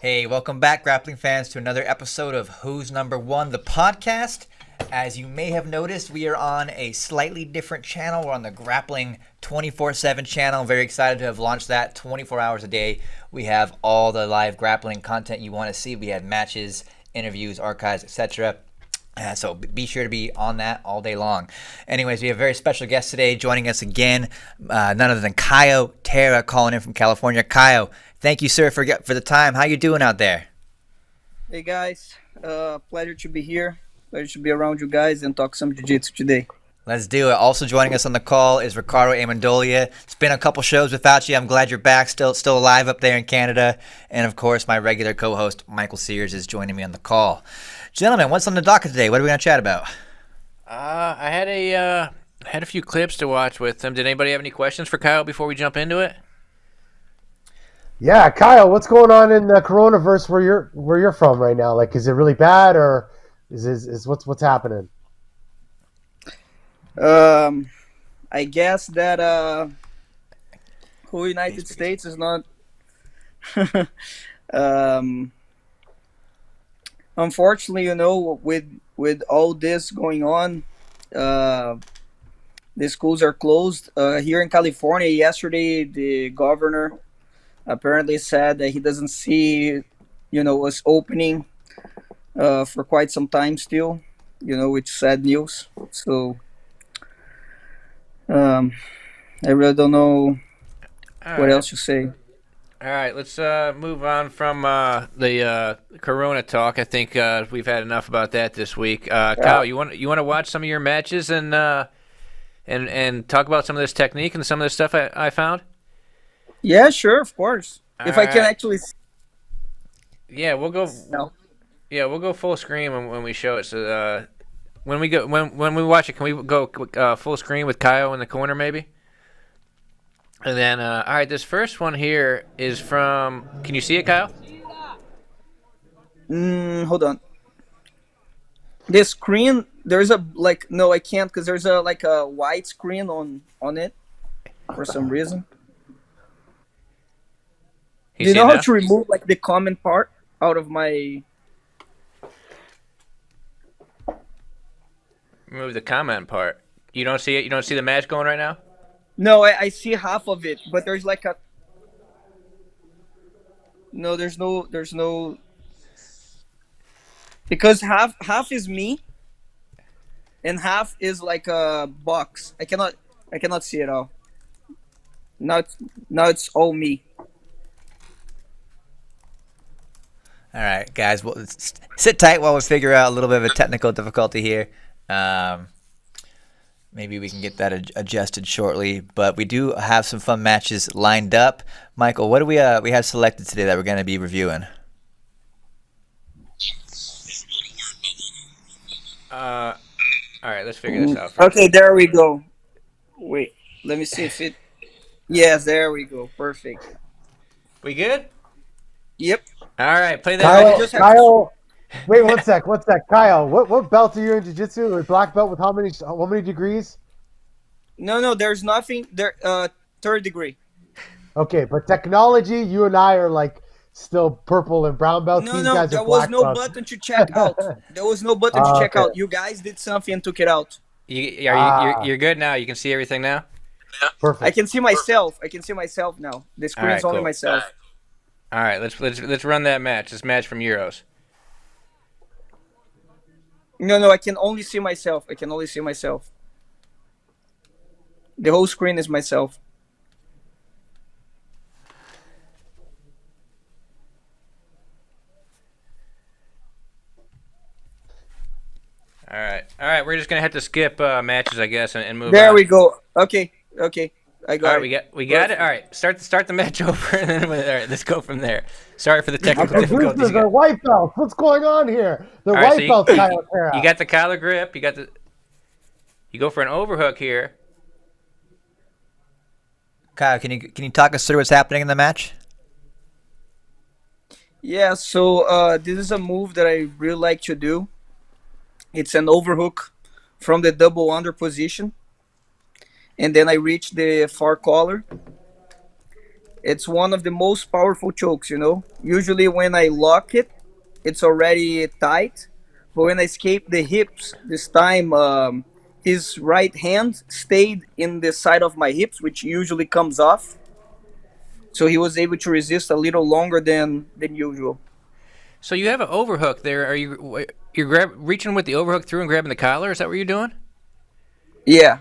Hey, welcome back, grappling fans, to another episode of Who's Number One, the podcast. As you may have noticed, we are on a slightly different channel. We're on the Grappling 24/7 channel. Very excited to have launched that 24 hours a day. We have all the live grappling content you want to see. We have matches, interviews, archives, etc. So be sure to be on that all day long. Anyways, we have a very special guest today joining us again, none other than Caio Terra, calling in from California. Caio, thank you, sir, for the time. How you doing out there? Hey guys, pleasure to be here. Pleasure to be around you guys and talk some jiu-jitsu today. Let's do it. Also joining us on the call is Ricardo Amendolia. It's been a couple shows without you. I'm glad you're back, still alive up there in Canada. And of course, my regular co-host Michael Sears is joining me on the call. Gentlemen, what's on the docket today? What are we going to chat about? I had a few clips to watch with them. Did anybody have any questions for Kyle before we jump into it? Yeah, Kyle, what's going on in the coronavirus where you're from right now? Like, is it really bad, or is what's happening? I guess that whole United States is not. Unfortunately, with all this going on, the schools are closed. Here in California, yesterday the governor apparently said that he doesn't see, us opening for quite some time still. Which sad news. So I really don't know what else to say. All right, let's move on from the Corona talk. I think we've had enough about that this week. Kyle, you want to watch some of your matches and talk about some of this technique and some of this stuff I found? Yeah, sure, of course. If I can actually. Yeah, we'll go. No. Yeah, we'll go full screen when we show it. So when we watch it, can we go full screen with Kyle in the corner maybe? And then, all right, this first one here is from. Can you see it, Kyle? Hold on. This screen, there's a no, I can't because there's a white screen on it for some reason. Do you know how to remove the comment part out of my? Remove the comment part. You don't see it. You don't see the match going right now. No, I see half of it, but there's no, there's no, because half is me, and half is like a box. I cannot see it all. Now it's all me. All right, guys, well, sit tight while we figure out a little bit of a technical difficulty here. Maybe we can get that adjusted shortly, but we do have some fun matches lined up. Michael, what do we have selected today that we're going to be reviewing? All right, let's figure this out first. Okay, there we go. Wait, let me see if it. Yes, there we go. Perfect. We good? Yep. All right, play that. Kyle, wait one sec. Kyle, what belt are you in jiu-jitsu? A black belt with how many degrees? No, there's nothing there. Third degree. Okay, but technology, you and I are still purple and brown belts. No, there was no button to check out. There was no button to check out. You guys did something and took it out. You're good now. You can see everything now. Perfect. I can see myself. I can see myself now. The screen's only myself. All right, let's run that match. This match from Euros. No, I can only see myself. The whole screen is myself. All right. We're just gonna have to skip matches, I guess, and move. There on. we go. Okay. I got it. We got it. All right, start the match over, and then all right, let's go from there. Sorry for the technical difficulties. They're white belts. What's going on here? They're right, white belts. You got the collar grip. You go for an overhook here. Kyle, can you talk us through what's happening in the match? Yeah. So this is a move that I really like to do. It's an overhook from the double under position. And then I reach the far collar. It's one of the most powerful chokes, you know. Usually when I lock it, it's already tight. But when I escape the hips this time, his right hand stayed in the side of my hips, which usually comes off. So he was able to resist a little longer than usual. So you have an overhook there. Are you're reaching with the overhook through and grabbing the collar? Is that what you're doing? Yeah,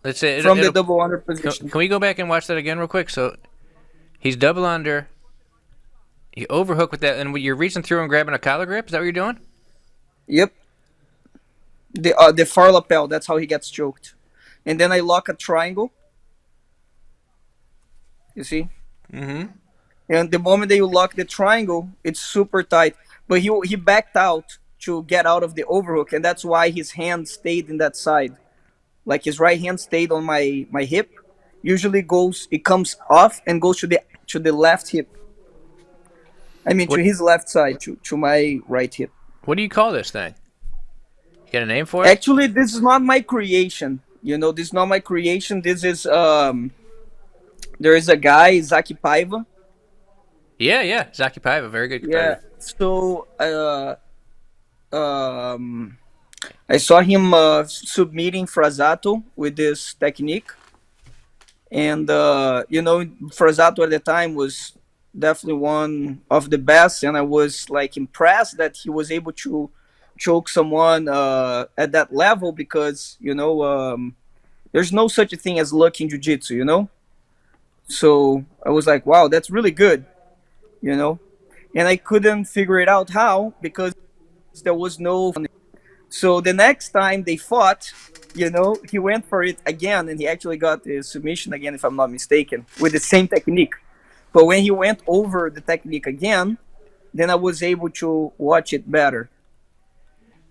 Let's say from the it'll. double under Can position. we go back and watch that again real quick? So he's double under. You overhook with that, and you're reaching through and grabbing a collar grip. Is that what you're doing? Yep, the far lapel. That's how he gets choked. And then I lock a triangle. You see, Mm-hmm. and the moment that you lock the triangle, it's super tight. But he backed out to get out of the overhook, and that's why his hand stayed in that side. Like his right hand stayed on my hip. Usually goes it comes off and goes to the left hip. I mean to What his left side to my right hip. What do you call this thing? You got a name for it? Actually, this is not my creation. You know, this is not my creation. This is there is a guy Zaki Paiva. Yeah, yeah. Zaki Paiva, very good Yeah. competitor. So um I saw him submitting Frazato with this technique, and you know, Frazato at the time was definitely one of the best, and I was like impressed that he was able to choke someone at that level because you know there's no such a thing as luck in jiu-jitsu, you know. So I was like, wow, that's really good, you know, and I couldn't figure it out how because there was no. So the next time they fought, you know, he went for it again, and he actually got the submission again, if I'm not mistaken, with the same technique. But when he went over the technique again, then I was able to watch it better.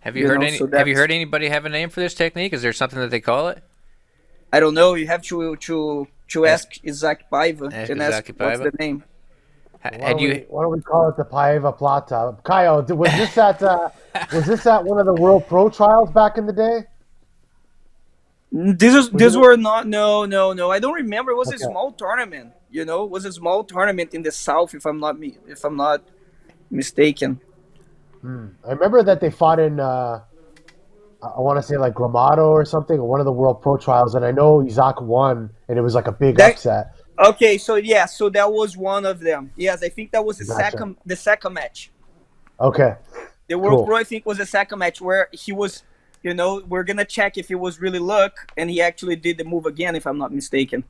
Have you You heard know, any? so Have you that's heard anybody have a name for this technique? Is there something that they call it? I don't know. You have to Ask ask Isaac Paiva Ask and ask Zaki what's the Paiva. name. Had you? Why don't we call it the Paiva Plata? Caio, was this at one of the World Pro Trials back in the day? Was These it? were not no. I don't remember. It was a Okay. small tournament. You know, it was a small tournament in the south, if I'm not mistaken. I remember that they fought in I want to say like Gramato or something, or one of the World Pro Trials, and I know Isaac won, and it was like a big That upset. Okay, so yeah, so that was one of them. Yes, I think that was Gotcha. the second match. Okay, The World Pro, cool. I think, was the second match where he was, you know, we're gonna check if it was really luck, and he actually did the move again, if I'm not mistaken.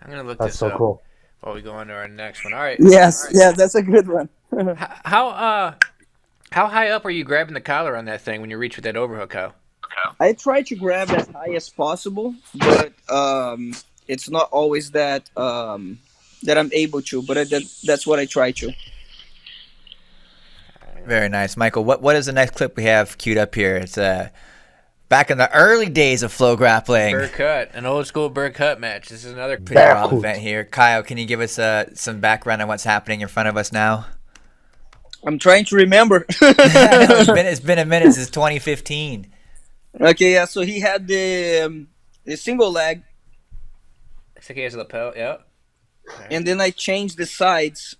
I'm gonna look That's this so up cool. while we go on to our next one. All right. Yes, yes, that's a good one. How how high up are you grabbing the collar on that thing when you reach with that overhook, Kyle? I try to grab as high as possible, but it's not always that that I'm able to. But that's what I try to. Very nice, Michael. What is the next clip we have queued up here? It's back in the early days of flow grappling. Bird cut, an old school bird cut match. This is another Pretty wild Barefoot. event here. Kyle, can you give us some background on what's happening in front of us now? I'm trying to remember. It's been a minute since 2015. Okay, yeah. So he had the single leg, Looks like he has a lapel. Yeah. and then I changed the sides.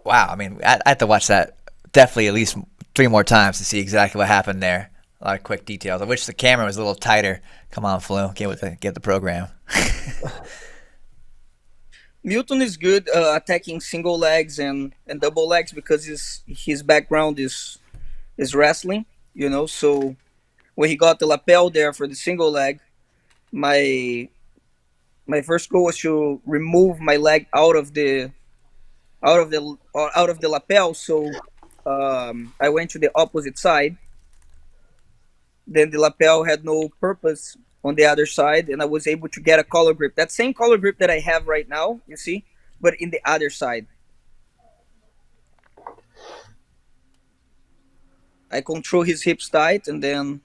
Wow, I mean, I have to watch that definitely at least 3 more times to see exactly what happened there. A lot of quick details. I wish the camera was a little tighter. Come on, Flo, get the program. Milton is good attacking single legs and double legs because his background is wrestling. You know, so when he got the lapel there for the single leg, my my first goal was to remove my leg out of the lapel. So I went to the opposite side. Then the lapel had no purpose on the other side, and I was able to get a collar grip. That same collar grip that I have right now, you see, but in the other side. I control his hips tight, and then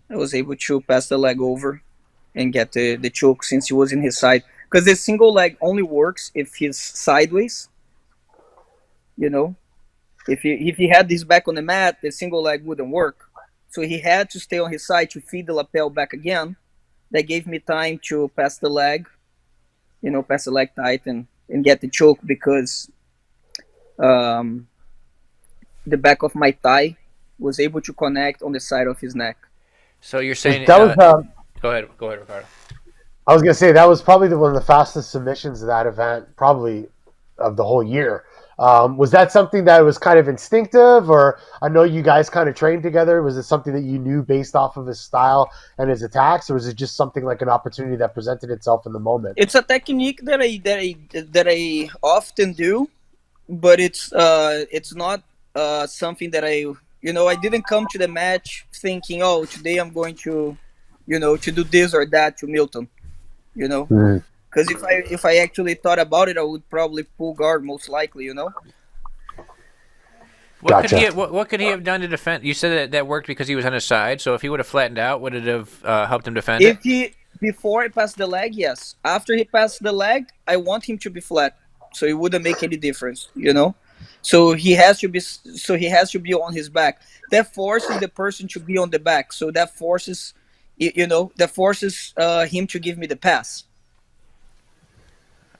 I was able to pass the leg over and get the choke since he was in his side. Because the single leg only works if he's sideways, you know. If he had his back on the mat, the single leg wouldn't work. So he had to stay on his side to feed the lapel back again. That gave me time to pass the leg, pass the leg tight and get the choke because um, the back of my thigh was able to connect on the side of his neck. So you're saying That was go ahead, Ricardo. I was gonna say that was probably one of the fastest submissions of that event, probably of the whole year. Was that something that was kind of instinctive, or I know you guys kind of trained together? Was it something that you knew based off of his style and his attacks, or was it just something like an opportunity that presented itself in the moment? It's a technique that I often do, but it's not something that I didn't come to the match thinking, oh, today I'm going to do this or that to Milton, you know. Mhm. Because if I actually thought about it, I would probably pull guard most likely. What could Gotcha. what could he have done to defend? You said that worked because he was on his side. So if he would have flattened out, would it have helped him defend it? If he Before I pass the leg, yes. After he passed the leg, I want him to be flat, so it wouldn't make any difference. So he has to be on his back. That forces the person to be on the back. So that forces him to give me the pass.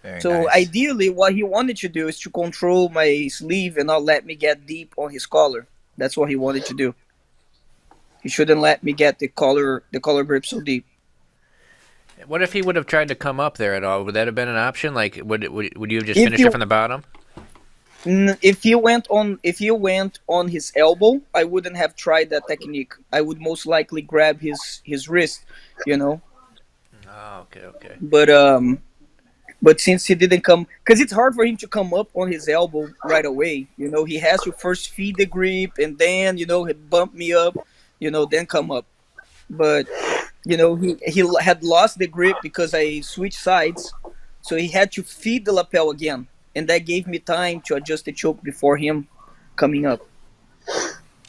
Very So nice. ideally, what he wanted to do is to control my sleeve and not let me get deep on his collar. That's what he wanted to do. He shouldn't let me get the collar grip so deep. What if he would have tried to come up there at all? Would that have been an option? Like, would you have just If finished you it from the bottom? If he went on his elbow, I wouldn't have tried that technique. I would most likely grab his wrist. Oh, okay. But since he didn't come, because it's hard for him to come up on his elbow right away. He has to first feed the grip and then he bump me up, then come up. But he had lost the grip because I switched sides, so he had to feed the lapel again, and that gave me time to adjust the choke before him coming up.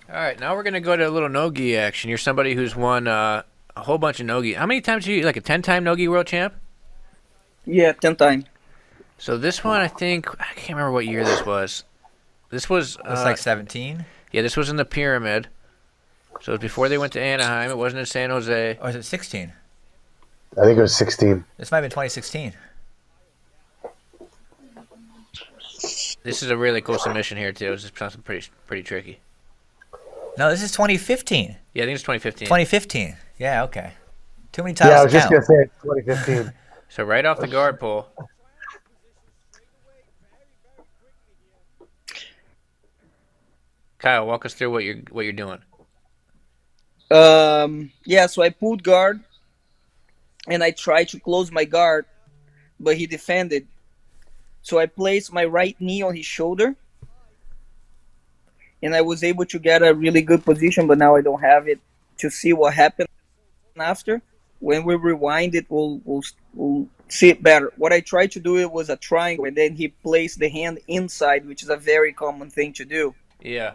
All right, now we're gonna go to a little no-gi action. You're somebody who's won a whole bunch of no-gi. How many times like a 10-time no-gi world champ? Yeah, 10 times. So this one, I can't remember what year this was. This was Looks like 17. yeah, this was in the pyramid. So it was before they went to Anaheim. It wasn't in San Jose. Or is it 16? I think it was 16. This might have been 2016. This is a really cool submission here too. It's just something pretty tricky. No, this is 2015. Yeah, I think it's 2015. 2015. Yeah, okay. Too many titles Yeah, I was to just count. gonna say it's 2015. So right off the guard pull. Kyle, walk us through what you're doing. Yeah, so I pulled guard and I tried to close my guard, but he defended. So I placed my right knee on his shoulder, and I was able to get a really good position, but now I don't have it to see what happened after. When we rewind it, we'll see it better. What I tried to do it was a triangle, and then he placed the hand inside, which is a very common thing to do. Yeah.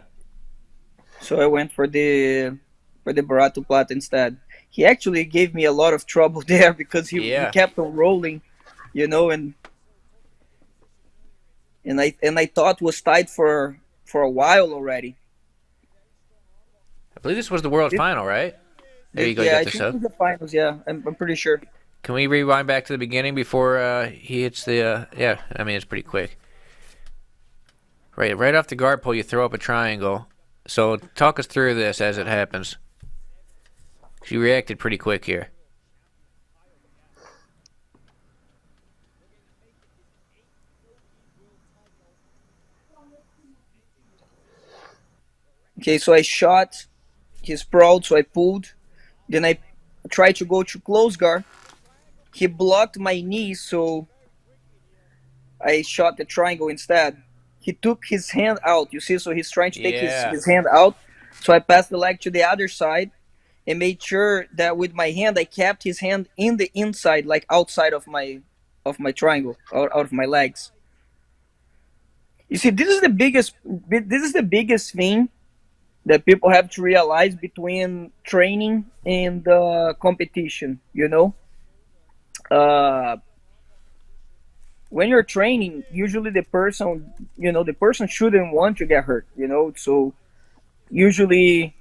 So I went for the Barato Plata instead. He actually gave me a lot of trouble there because he kept on rolling, and I thought was tied for a while already. I believe this was the world final, right? There you go. Yeah, You I got think this it up. was the finals. Yeah, I'm pretty sure. Can we rewind back to the beginning before he hits the? Yeah, I mean it's pretty quick. Right off the guard pull, you throw up a triangle. So talk us through this as it happens. You reacted pretty quick here. Okay, so I shot. He sprawled, so I pulled. Then I tried to go to close guard. He blocked my knee, so I shot the triangle instead. He took his hand out, you see, so he's trying to take his hand out. So I passed the leg to the other side and made sure that with my hand I kept his hand in the inside, like outside of my triangle, out of my legs. You see, this is the biggest thing that people have to realize between training and competition. When you're training, usually the person shouldn't want to get hurt. So usually,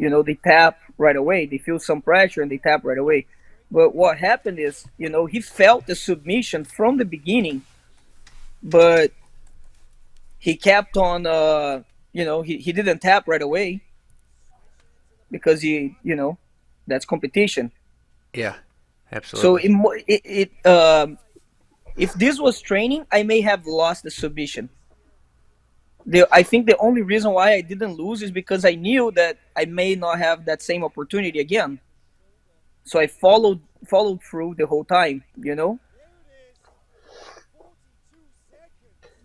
they tap right away. They feel some pressure and they tap right away. But what happened is, he felt the submission from the beginning, but he kept on, he didn't tap right away because that's competition. Yeah, So absolutely. if this was training, I may have lost the submission. I think the only reason why I didn't lose is because I knew that I may not have that same opportunity again. So I followed through the whole time.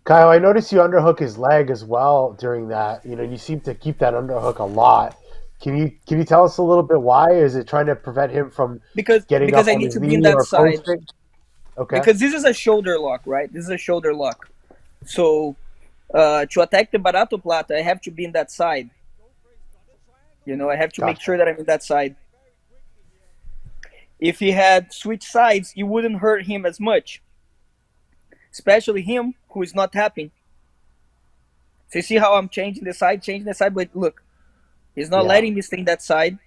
Kyle, I noticed you underhook his leg as well during that. You seem to keep that underhook a lot. Can you tell us a little bit why? Is it trying to prevent him from getting Because up I on need his to be in knee that or side. posting? Okay, Because this is a shoulder lock, right? This is a shoulder lock. So to attack the Barato Plata, I have to be in that side. I have to make gotcha. sure that I'm in that side. If he had switched sides, it wouldn't hurt him as much, especially him who is not tapping. So you see how I'm changing the side, but look, he's not Yeah. letting me stay in that side.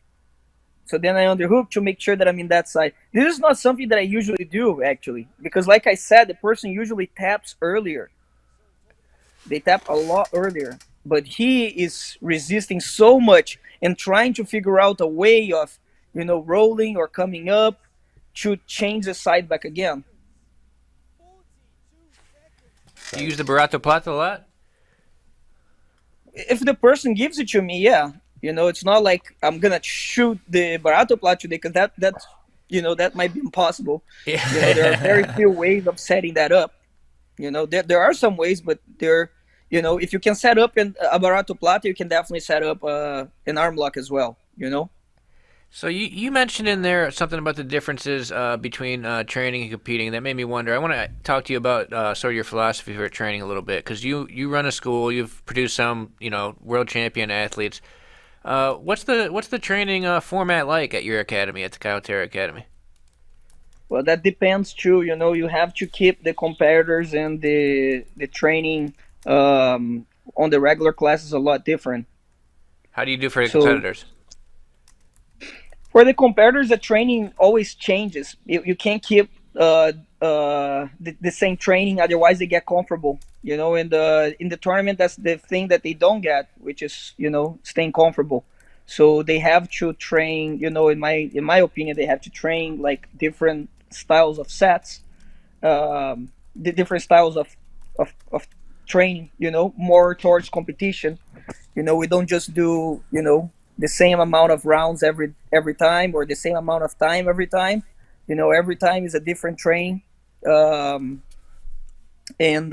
So then I underhook to make sure that I'm in that side. This is not something that I usually do, actually, because like I said, the person usually taps earlier. They tap a lot earlier, but he is resisting so much and trying to figure out a way of, rolling or coming up to change the side back again. Do you use the Barato Plata a lot? If the person gives it to me, yeah, it's not like I'm gonna shoot the Barato Plat today because that might be impossible. There are very Yeah. few ways of setting that up. There are some ways, but if you can set up a Barato Plata, you can definitely set up an arm lock as well. So you mentioned in there something about the differences between training and competing. That made me wonder. I want to talk to you about sort of your philosophy for training a little bit, because you run a school. You've produced some world champion athletes. What's the training format like at your academy, at the Caio Terra Academy? Well, that depends too. You have to keep the competitors and the training on the regular classes a lot different. How do you do for the So competitors? for the competitors, the training always changes. You can't keep the same training, otherwise they get comfortable. In the tournament, that's the thing that they don't get, which is staying comfortable. So they have to train. In my opinion, they have to train like different styles of sets, the different styles of training. More towards competition. We don't just do the same amount of rounds every time or the same amount of time every time. Every time is a different training, um, and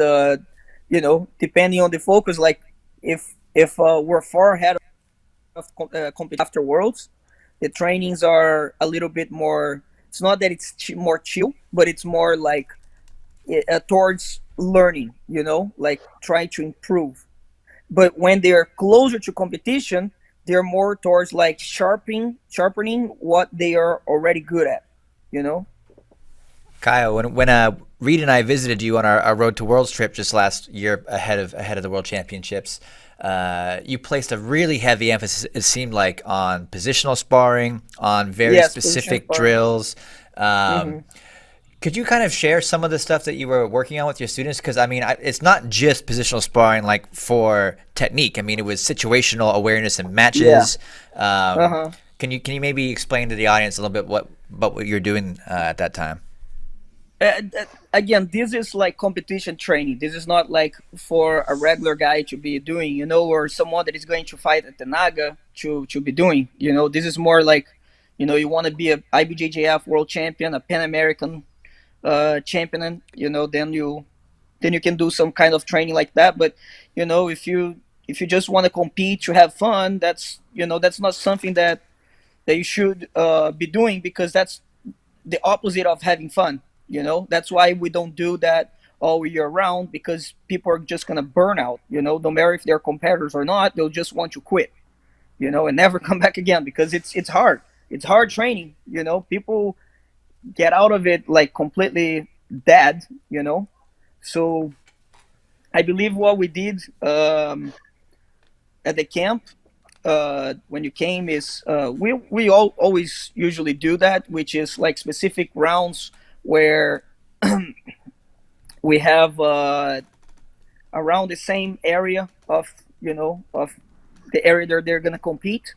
depending on the focus, like if we're far ahead of competition after Worlds, the trainings are a little bit more. It's not that it's more chill, but it's more like towards learning. Like trying to improve. But when they're closer to competition, they're more towards like sharpening what they are already good at. You know. Kyle, when Reed and I visited you on our Road to Worlds trip just last year ahead of the World Championships, you placed a really heavy emphasis, it seemed like, on positional sparring, on very Yes, position specific sparring. drills. Um, Mm-hmm. could you kind of share some of the stuff that you were working on with your students? Because I mean, it's not just positional sparring like for technique. I mean, it was situational awareness in Yeah. matches. Uh Um, huh. can you maybe explain to the audience a little bit what you're doing at that time? Again, this is like competition training. This is not like for a regular guy to be doing, or someone that is going to fight at the Naga to be doing. This is more like, you want to be a IBJJF world champion, a Pan American champion. Then you can do some kind of training like that. But if you just want to compete to have fun, that's not something that you should be doing, because that's the opposite of having fun. That's why we don't do that all year round, because people are just gonna burn out. No matter if they're competitors or not, they'll just want to quit. And never come back again, because it's hard. It's hard training. People get out of it like completely dead. So I believe what we did at the camp, when you came is we all always usually do that, which is like specific rounds where we have around the same area of of the area that they're gonna compete,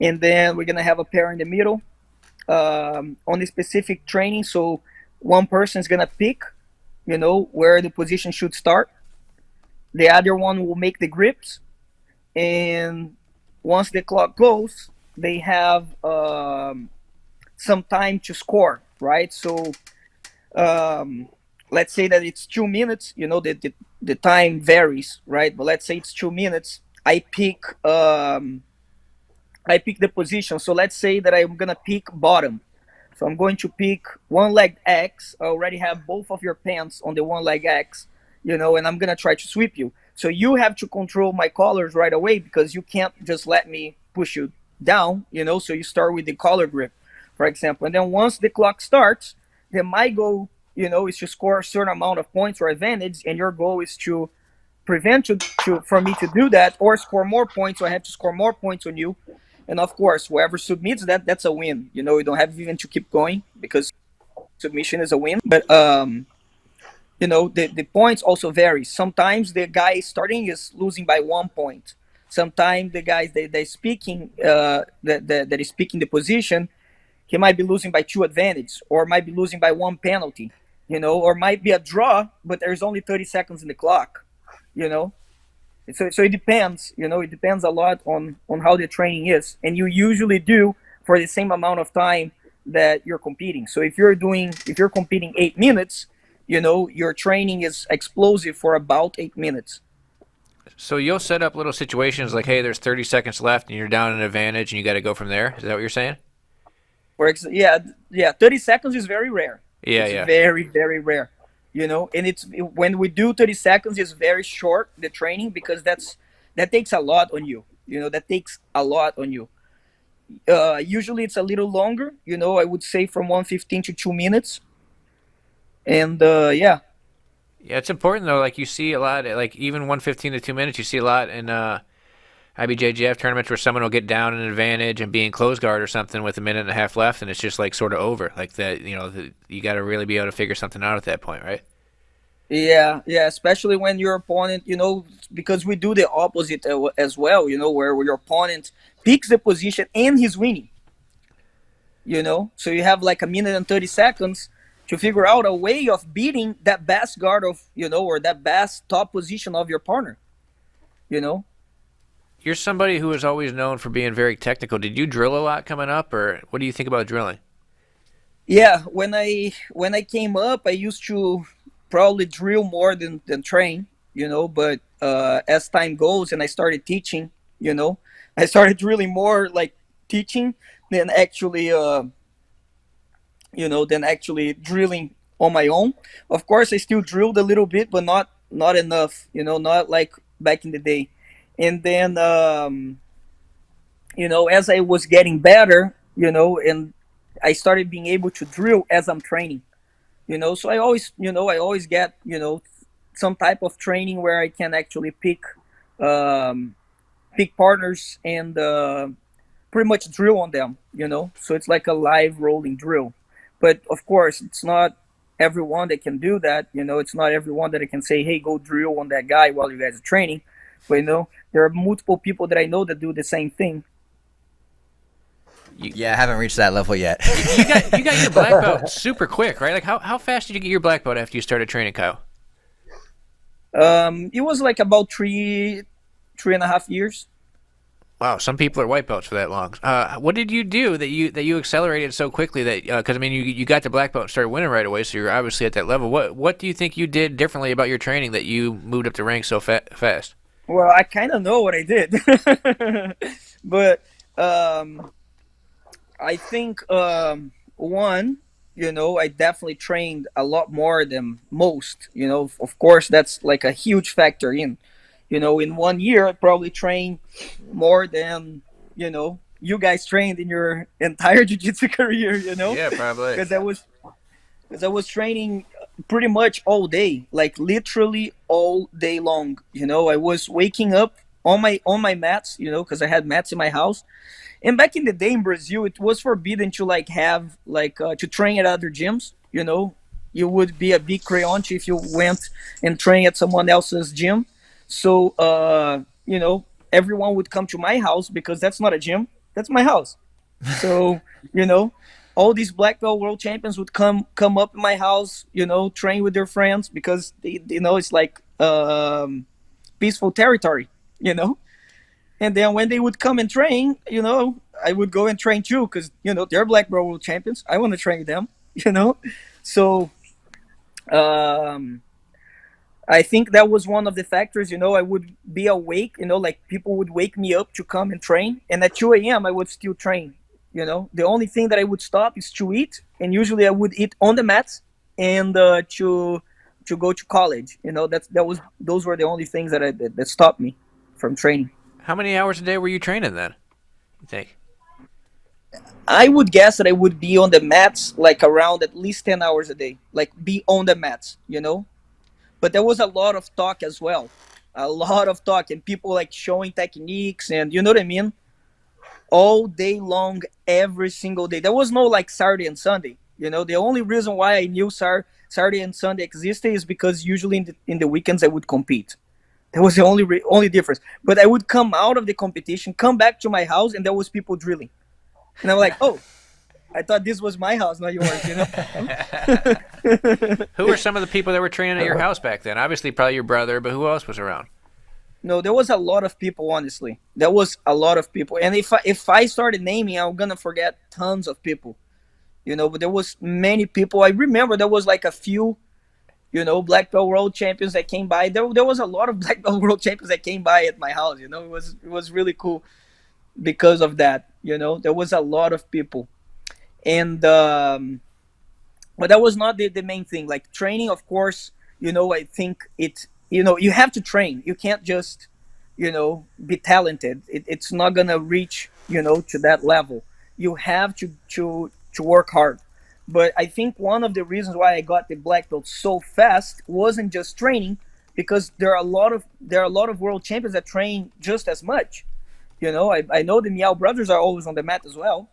and then we're gonna have a pair in the middle on the specific training. So one person is gonna pick, where the position should start. The other one will make the grips, and once the clock goes, they have some time to score, right? So um, let's say that it's 2 minutes. The time varies, right? But let's say it's 2 minutes. I pick the position. So let's say that I'm gonna pick bottom. So I'm going to pick one leg X. I already have both of your pants on the one leg X, and I'm gonna try to sweep you. So you have to control my collars right away, because you can't just let me push you down, So you start with the collar grip, for example. And then once the clock starts, then my goal, is to score a certain amount of points or advantage, and your goal is to prevent for me to do that, or score more points. So I have to score more points on you. And of course, whoever submits that's a win. You don't have even to keep going, because submission is a win. But the points also vary. Sometimes the guy starting is losing by 1 point. Sometimes the guys that speaking that is picking the position, he might be losing by 2 advantage, or might be losing by 1 penalty, or might be a draw, but there's only 30 seconds in the clock, So it depends, it depends a lot on how the training is, and you usually do for the same amount of time that you're competing. So if you're competing 8 minutes, your training is explosive for about 8 minutes. So you'll set up little situations like, hey, there's 30 seconds left and you're down an advantage and you got to go from there. Is that what you're saying? Yeah. 30 seconds is very rare. Yeah, it's very, very rare. And it's when we do 30 seconds, it's very short, the training, because that takes a lot on you. That takes a lot on you. Usually it's a little longer. I would say from 1:15 to 2 minutes. And yeah. Yeah, it's important though. Like you see a lot, like even 1:15 to 2 minutes, you see a lot in IBJJF tournaments where someone will get down an advantage and be in close guard or something with a minute and a half left, and it's just like sort of over. Like that, you got to really be able to figure something out at that point, right? Yeah, especially when your opponent, because we do the opposite as well, where your opponent picks the position and he's winning. So you have like a minute and 30 seconds to figure out a way of beating that best guard of, or that best top position of your partner, You're somebody who is always known for being very technical. Did you drill a lot coming up, or what do you think about drilling? Yeah, when I came up, I used to probably drill more than train, but as time goes and I started teaching, I started drilling more like teaching than actually drilling on my own. Of course, I still drilled a little bit, but not enough, not like back in the day. And then as I was getting better, and I started being able to drill as I'm training, so I always get some type of training where I can actually pick partners and pretty much drill on them, so it's like a live rolling drill. But of course, it's not everyone that can do that. It's not everyone that I can say, hey, go drill on that guy while you guys are training. But there are multiple people that I know that do the same thing. Yeah, I haven't reached that level yet. You got your black belt super quick, right? Like how fast did you get your black belt after you started training, Kyle? It was like about 3.5 years. Wow, some people are white belts for that long. What did you do that you accelerated so quickly that because you got the black belt and started winning right away, so you're obviously at that level. What do you think you did differently about your training that you moved up the ranks so fast? Well, I kind of know what I did, but I think one, I definitely trained a lot more than most. Of course, that's like a huge factor in. In 1 year, I probably trained more than you guys trained in your entire jiu-jitsu career. Yeah, probably. Because I was training pretty much all day, like literally all day long. I was waking up on my mats, because I had mats in my house. And back in the day in Brazil, it was forbidden to like have like to train at other gyms. You would be a big creonte if you went and train at someone else's gym. So everyone would come to my house because that's not a gym, that's my house. So you know, all these black belt world champions would come up in my house, train with their friends because they know it's like peaceful territory, you know. And then when they would come and train, I would go and train too because they're black belt world champions. I want to train them, you know. So um, I think that was one of the factors. I would be awake. Like people would wake me up to come and train, and at 2 a.m. I would still train. The only thing that I would stop is to eat, and usually I would eat on the mats and to go to college. Those were the only things that stopped me from training. How many hours a day were you training then? You think? I would guess that I would be on the mats like around at least 10 hours a day, like be on the mats. But there was a lot of talk as well, a lot of talk, and people like showing techniques, and you know what I mean, all day long, every single day. There was no like Saturday and Sunday. The only reason why I knew Saturday and Sunday existed is because usually in the weekends I would compete. That was the only difference. But I would come out of the competition, come back to my house, and there was people drilling. And I'm like, oh, I thought this was my house, not yours. Who were some of the people that were training at your house back then? Obviously, probably your brother, but who else was around? No, there was a lot of people, honestly. There was a lot of people. And if I started naming, I'm going to forget tons of people. But there was many people. I remember there was like a few, black belt world champions that came by. There was a lot of black belt world champions that came by at my house. It was really cool because of that. There was a lot of people. And but that was not the main thing. Like training, of course, I think you have to train. You can't just be talented. It's not gonna reach to that level. You have to work hard. But I think one of the reasons why I got the black belt so fast wasn't just training, because there are a lot of world champions that train just as much. I know the Miao brothers are always on the mat as well.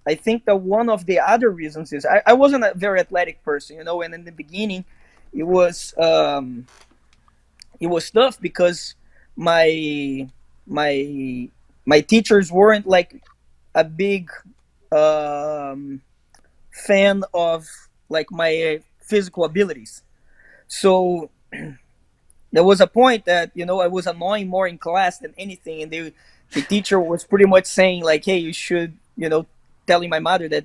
I think that one of the other reasons is I wasn't a very athletic person, and in the beginning it was tough because my my teachers weren't like a big fan of like my physical abilities. So there was a point that I was annoying more in class than anything, and the teacher was pretty much saying like, hey, you should telling my mother that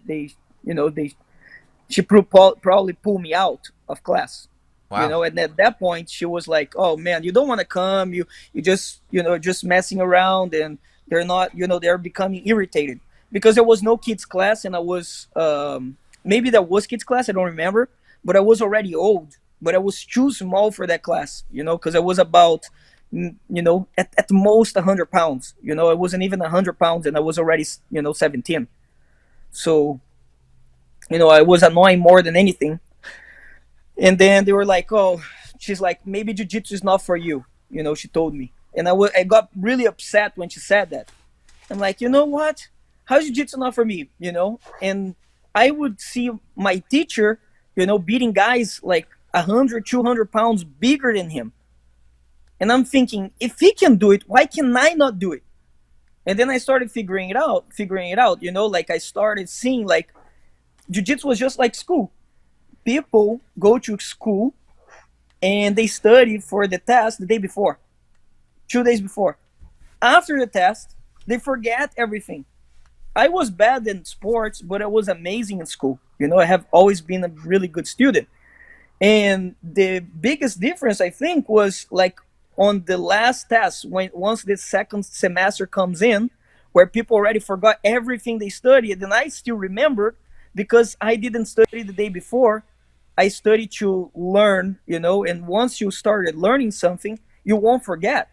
she probably pull me out of class. Wow. And at that point she was like, oh man, you don't want to come, you just messing around, and they're not, they're becoming irritated because there was no kids class, and I was maybe there was kids class, I don't remember, but I was already old, but I was too small for that class, because I was about at most 100 pounds. I wasn't even 100 pounds, and I was already 17. So I was annoying more than anything. And then they were like, oh, she's like, maybe jiu-jitsu is not for you, she told me. And I got really upset when she said that. I'm like, you know what, how's jiu-jitsu not for me? And I would see my teacher beating guys like 100, 200 pounds bigger than him. And I'm thinking, if he can do it, why can I not do it? And then I started figuring it out, like I started seeing like jiu-jitsu was just like school. People go to school and they study for the test the day before, 2 days before. After the test, they forget everything. I was bad in sports, but I was amazing in school. I have always been a really good student. And the biggest difference, I think, was like on the last test, once the second semester comes in, where people already forgot everything they studied, and I still remember because I didn't study the day before. I studied to learn, and once you started learning something, you won't forget,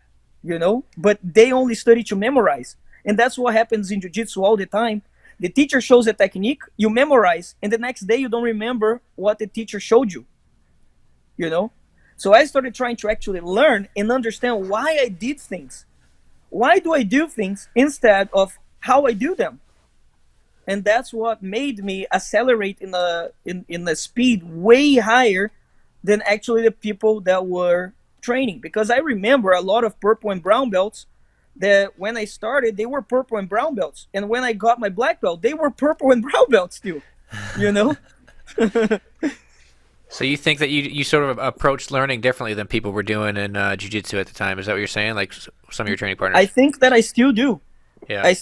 but they only study to memorize. And that's what happens in jiu-jitsu all the time. The teacher shows a technique, you memorize, and the next day you don't remember what the teacher showed you, you know? So I started trying to actually learn and understand why I did things. Why do I do things instead of how I do them? And that's what made me accelerate in the speed way higher than actually the people that were training. Because I remember a lot of purple and brown belts that when I started, they were purple and brown belts, and when I got my black belt, they were purple and brown belts too. You know. So you think that you sort of approached learning differently than people were doing in jiu-jitsu at the time? Is that what you're saying? Like some of your training partners? I think that I still do. Yeah.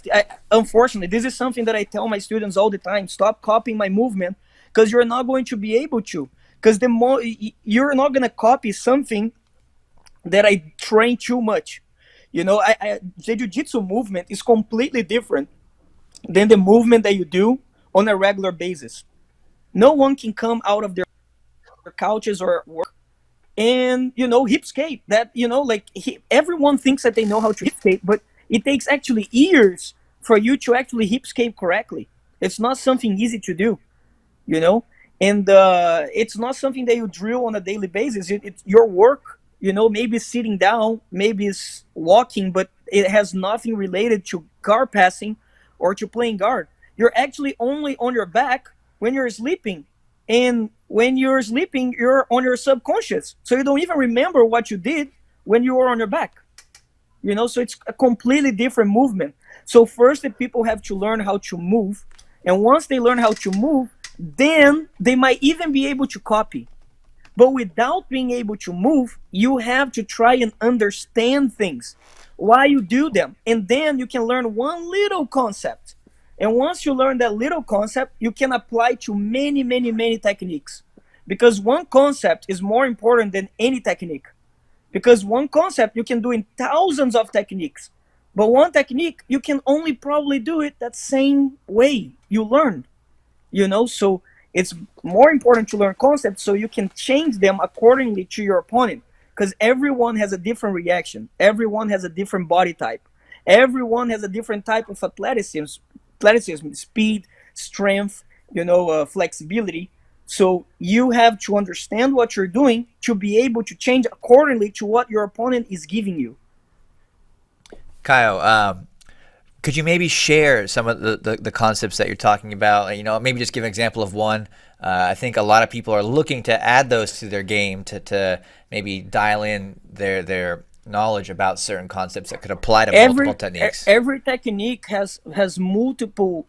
Unfortunately, this is something that I tell my students all the time: stop copying my movement, because you're not going to be able to. Because the more you're not going to copy something that I train too much. You know, the jiu-jitsu movement is completely different than the movement that you do on a regular basis. No one can come out of their couches or work and hip skate. That like everyone thinks that they know how to hip skate, but it takes actually years for you to actually hip skate correctly. It's not something easy to do, you know and it's not something that you drill on a daily basis. It's your work, maybe sitting down, maybe it's walking, but it has nothing related to guard passing or to playing guard. You're actually only on your back when you're sleeping, and when you're sleeping you're on your subconscious, so you don't even remember what you did when you were on your back. So it's a completely different movement. So first the people have to learn how to move, and once they learn how to move, then they might even be able to copy. But without being able to move, you have to try and understand things, why you do them, and then you can learn one little concept. And once you learn that little concept, you can apply to many, many, many techniques, because one concept is more important than any technique. Because one concept you can do in thousands of techniques, but one technique you can only probably do it that same way you learned. So it's more important to learn concepts so you can change them accordingly to your opponent, because everyone has a different reaction, everyone has a different body type, everyone has a different type of athleticism, speed, strength, flexibility. So you have to understand what you're doing to be able to change accordingly to what your opponent is giving you. Caio, could you maybe share some of the concepts that you're talking about? Maybe just give an example of one. I think a lot of people are looking to add those to their game to maybe dial in their knowledge about certain concepts that could apply to multiple techniques. Every technique has multiple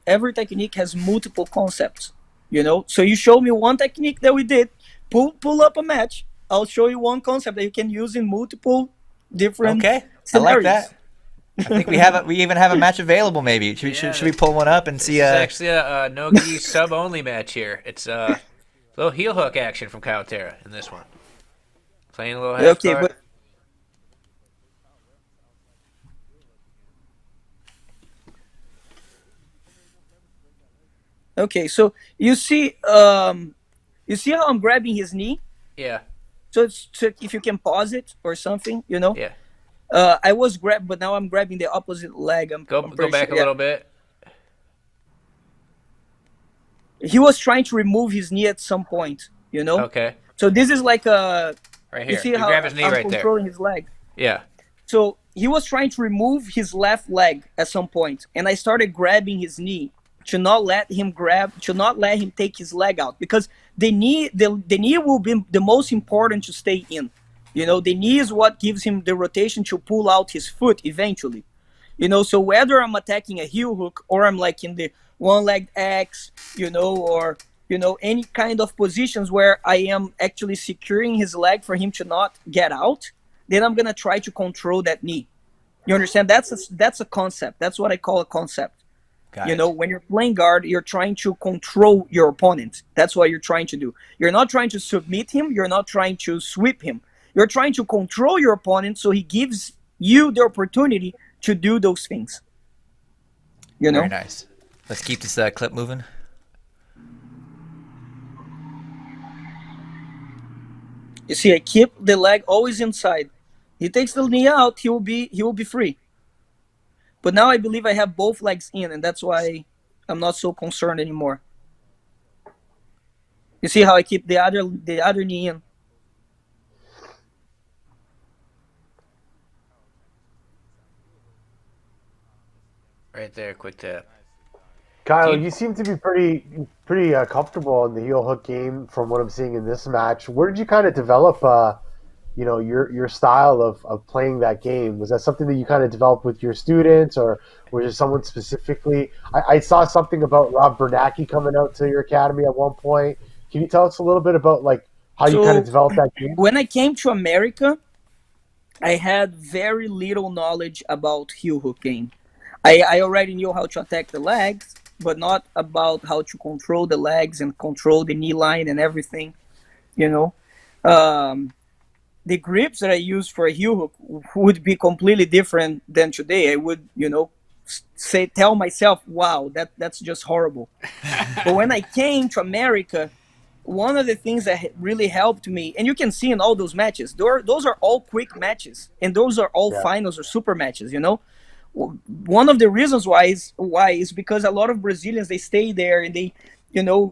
concepts. So you show me one technique that we did, pull up a match. I'll show you one concept that you can use in multiple different scenarios. I like that. I think we even have a match available. Maybe should we pull one up and see? It's actually a no-gi sub only match here. It's a little heel hook action from Caio Terra in this one. Playing a little half guard. But okay, so you see how I'm grabbing his knee? Yeah. So if you can pause it or something, Yeah. I was but now I'm grabbing the opposite leg. Go back a little bit. He was trying to remove his knee at some point, Okay. So this is like a Right here. You see how grab his knee I'm right controlling his leg? Yeah. So he was trying to remove his left leg at some point, and I started grabbing his knee to not let him take his leg out, because the knee will be the most important to stay in. The knee is what gives him the rotation to pull out his foot eventually. So whether I'm attacking a heel hook or I'm like in the one-legged X, or any kind of positions where I am actually securing his leg for him to not get out, then I'm gonna try to control that knee. You understand? That's a concept. That's what I call a concept. When you're playing guard, you're trying to control your opponent. That's what you're trying to do. You're not trying to submit him. You're not trying to sweep him. You're trying to control your opponent so he gives you the opportunity to do those things. Very nice. Let's keep this clip moving. You see, I keep the leg always inside. He takes the knee out, he will be free. But now I believe I have both legs in, and that's why I'm not so concerned anymore. You see how I keep the other knee in? right there. Quick tap. Kyle, Do you, you seem to be pretty comfortable in the heel hook game from what I'm seeing in this match. Where did you kind of develop, your style of playing that game? Was that something that you kind of developed with your students, or was it someone specifically? I saw something about Rob Bernacki coming out to your academy at one point. Can you tell us a little bit about like how you kind of So developed that game? when I came to America, I had very little knowledge about heel hook game. I already knew how to attack the legs, but not about how to control the legs and control the knee line and everything. You know, um, the grips that I use for a heel hook would be completely different than today. I would, say tell myself, "Wow, that's just horrible." But when I came to America, one of the things that really helped me, and you can see in all those matches, those are all quick matches, and those are all Yeah, finals or super matches. One of the reasons why is because a lot of Brazilians, they stay there and they,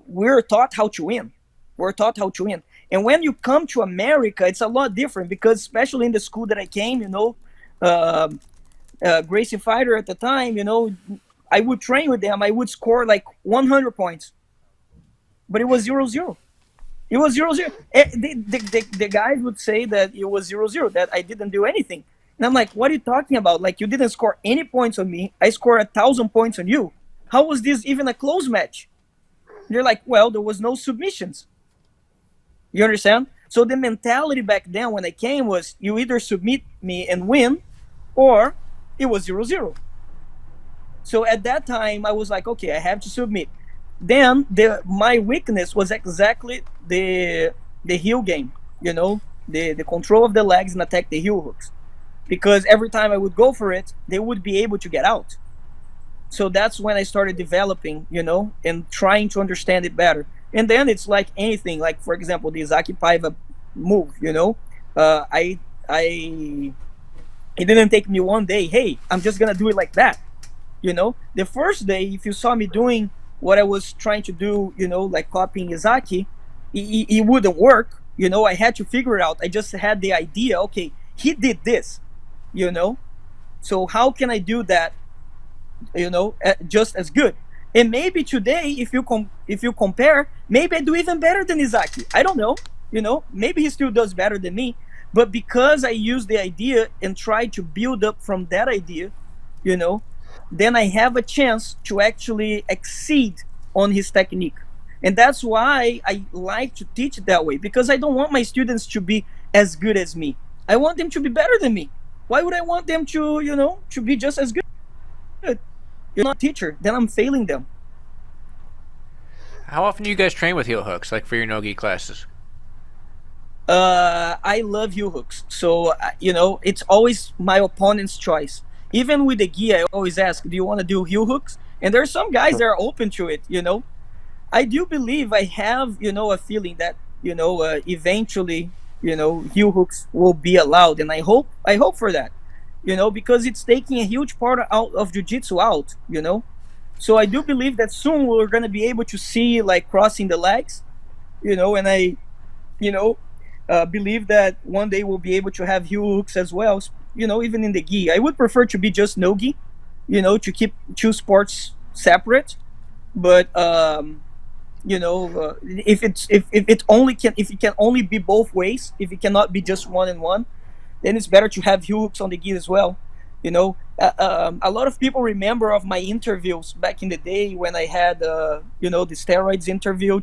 we're taught how to win. We're taught how to win. And when you come to America, it's a lot different because especially in the school that I came, uh, Gracie Fighter at the time, I would train with them. I would score like 100 points, but it was 0-0. It was 0-0. The guys would say that it was 0-0, that I didn't do anything. And I'm like, what are you talking about? Like, you didn't score any points on me. I scored 1,000 points on you. How was this even a close match? They're like, well, there was no submissions. You understand? So the mentality back then when I came was you either submit me and win, or it was 0-0. So at that time, I was like, okay, I have to submit. Then my weakness was exactly the heel game, the control of the legs and attack the heel hooks. Because every time I would go for it, they would be able to get out. So that's when I started developing, and trying to understand it better. And then it's like anything, like for example, the Izaki Paiva move, uh, I I it didn't take me one day. Hey, I'm just gonna do it like that. The first day, if you saw me doing what I was trying to do, like copying Izaki, it wouldn't work. I had to figure it out. I just had the idea. Okay, he did this. You know, so how can I do that? Just as good. And maybe today, if you compare, maybe I do even better than Izaki. I don't know. Maybe he still does better than me. But because I use the idea and try to build up from that idea, you know, then I have a chance to actually exceed on his technique. And that's why I like to teach it that way, because I don't want my students to be as good as me. I want them to be better than me. Why would I want them to be just as good? You're not a teacher, then I'm failing them. how often do you guys train with heel hooks, like for your no-gi classes? I love heel hooks, so it's always my opponent's choice. Even with the gi, I always ask, "Do you want to do heel hooks?" And there are some guys that are open to it. I do believe I have a feeling that eventually heel hooks will be allowed, and I hope for that. Because it's taking a huge part out of jiu-jitsu out. So I do believe that soon we're gonna be able to see like crossing the legs. And I you know believe that one day we'll be able to have heel hooks as well. Even in the gi, I would prefer to be just no gi. To keep two sports separate. But if it can only be both ways, if it cannot be just one and one, then it's better to have heel hooks on the gi as well. A lot of people remember of my interviews back in the day when I had the steroids interview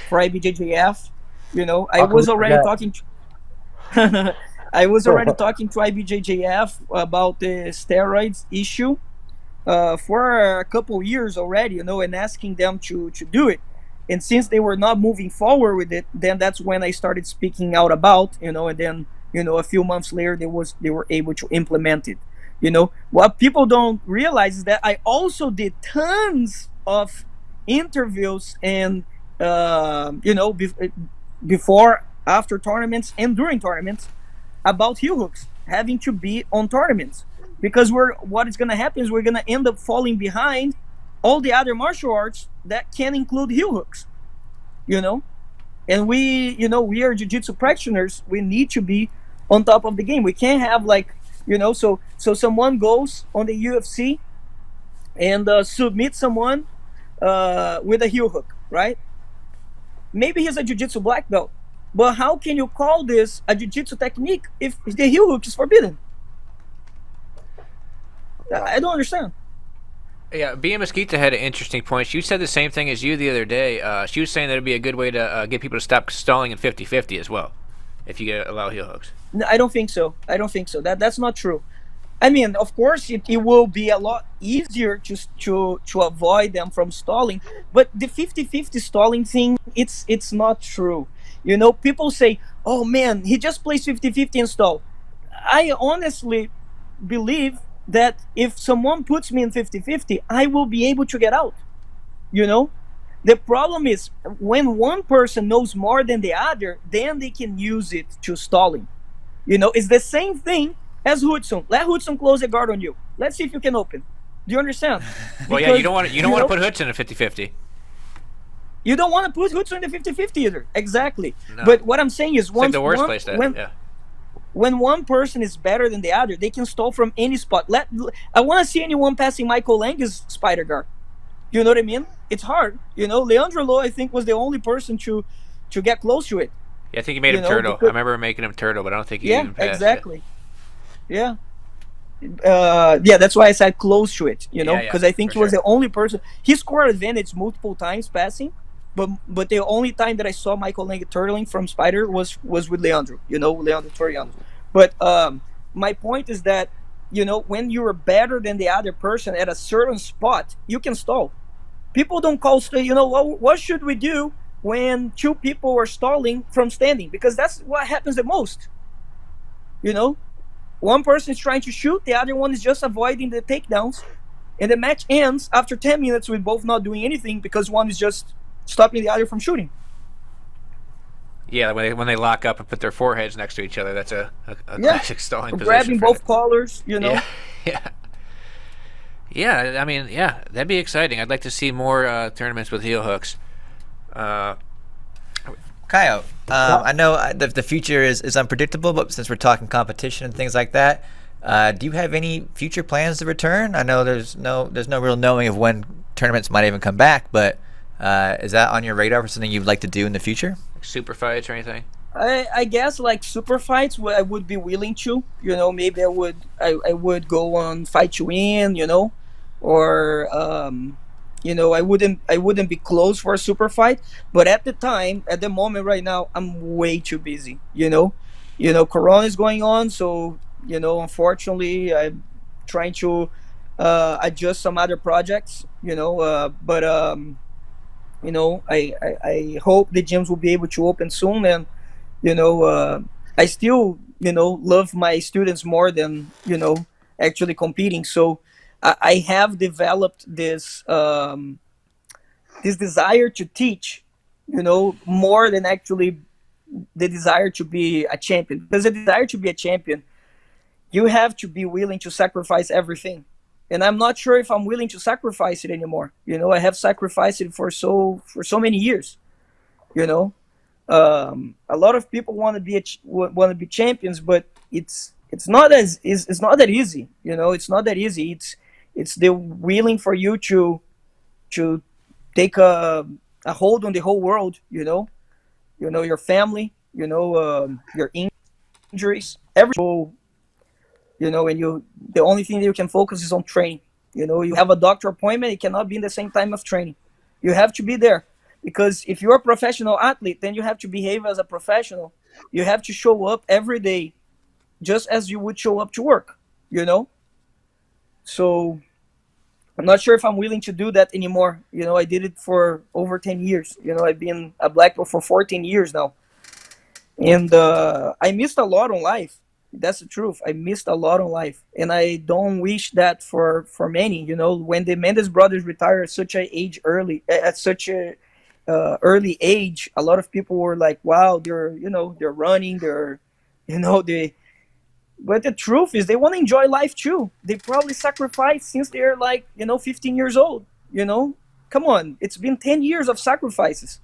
for IBJJF. I how can we was already forget? talking to I was already talking to IBJJF about the steroids issue for a couple years already, and asking them to do it. And since they were not moving forward with it, then that's when I started speaking out about, and then, a few months later, they were able to implement it. What people don't realize is that I also did tons of interviews and, before, after tournaments, and during tournaments about heel hooks having to be on tournaments, because what is going to happen is we're going to end up falling behind all the other martial arts that can include heel hooks. you know and we are jiu-jitsu practitioners. We need to be on top of the game. We can't have like, so someone goes on the UFC and submit someone with a heel hook, right? Maybe he's a jiu-jitsu black belt, but how can you call this a jiu-jitsu technique if the heel hook is forbidden? I don't understand. Yeah, Bia Mesquita had an interesting point. She said the same thing as you the other day. She was saying that it'd be a good way to get people to stop stalling in 50-50 as well, if you allow heel hooks. No, I don't think so. I don't think so. That's not true. I mean, of course, it will be a lot easier to avoid them from stalling, but the 50-50 stalling thing, it's not true. You know, people say, "Oh man, he just plays 50-50 and stall." I honestly believe that if someone puts me in 50-50, I will be able to get out. You know, the problem is when one person knows more than the other, then they can use it to stalling. You know, it's the same thing as Hudson. Let Hudson close a guard on you. Let's see if you can open. Do you understand? Well, yeah, you don't want to put Hudson in 50-50. You don't want to put Hudson in the 50-50 either. Exactly. No. But what I'm saying is, It's like the worst place to. Yeah. When one person is better than the other, they can stall from any spot. I want to see anyone passing Michael Lang's spider guard. You know what I mean? It's hard. You know, Leandro Lo, I think, was the only person to get close to it. Yeah, I think he made him turtle. I remember making him turtle, but I don't think he even passed. Exactly. Yeah. Yeah, that's why I said close to it, you know, because I think he was the only person. He scored advantage multiple times passing, but the only time that I saw Michael Lang turtling from Spider was with Leandro, you know, Leandro Toriano. But my point is that, you know, when you are better than the other person at a certain spot, you can stall. People don't call, you know, what should we do when two people are stalling from standing? Because that's what happens the most, you know. One person is trying to shoot, the other one is just avoiding the takedowns, and the match ends after 10 minutes with both not doing anything because one is just stopping the other from shooting. Yeah, when they lock up and put their foreheads next to each other, that's a classic stalling position. Grabbing both collars, you know. Yeah, I mean, yeah, that'd be exciting. I'd like to see more tournaments with heel hooks. Caio, I know the future is unpredictable, but since we're talking competition and things like that, do you have any future plans to return? I know there's no real knowing of when tournaments might even come back, but is that on your radar for something you'd like to do in the future? Like super fights or anything? I guess like super fights, I would be willing to. You know, maybe I would go on Fight to Win, you know, or you know, I wouldn't be close for a super fight, but at the moment right now, I'm way too busy. You know, Corona is going on, so you know, unfortunately, I'm trying to adjust some other projects. You know, but you know, I hope the gyms will be able to open soon, and you know, I still, you know, love my students more than, you know, actually competing. So I have developed this this desire to teach, you know, more than actually the desire to be a champion. Because the desire to be a champion, you have to be willing to sacrifice everything. And I'm not sure if I'm willing to sacrifice it anymore. You know, I have sacrificed it for so many years. You know, a lot of people want to be champions, but it's not that easy. You know, it's not that easy. It's the willing for you to take a hold on the whole world. You know, your family. You know, your injuries. You know, and the only thing that you can focus is on training. You know, you have a doctor appointment, it cannot be in the same time of training. You have to be there, because if you're a professional athlete, then you have to behave as a professional. You have to show up every day just as you would show up to work, you know. So I'm not sure if I'm willing to do that anymore. You know, I did it for over 10 years. You know, I've been a black belt for 14 years now, and I missed a lot on life. That's the truth. I missed a lot on life, and I don't wish that for many. You know, when the Mendes brothers retired at such a early age, a lot of people were like, "Wow, they're running, you know they." But the truth is, they want to enjoy life too. They probably sacrificed since they're like 15 years old. You know, come on, it's been 10 years of sacrifices.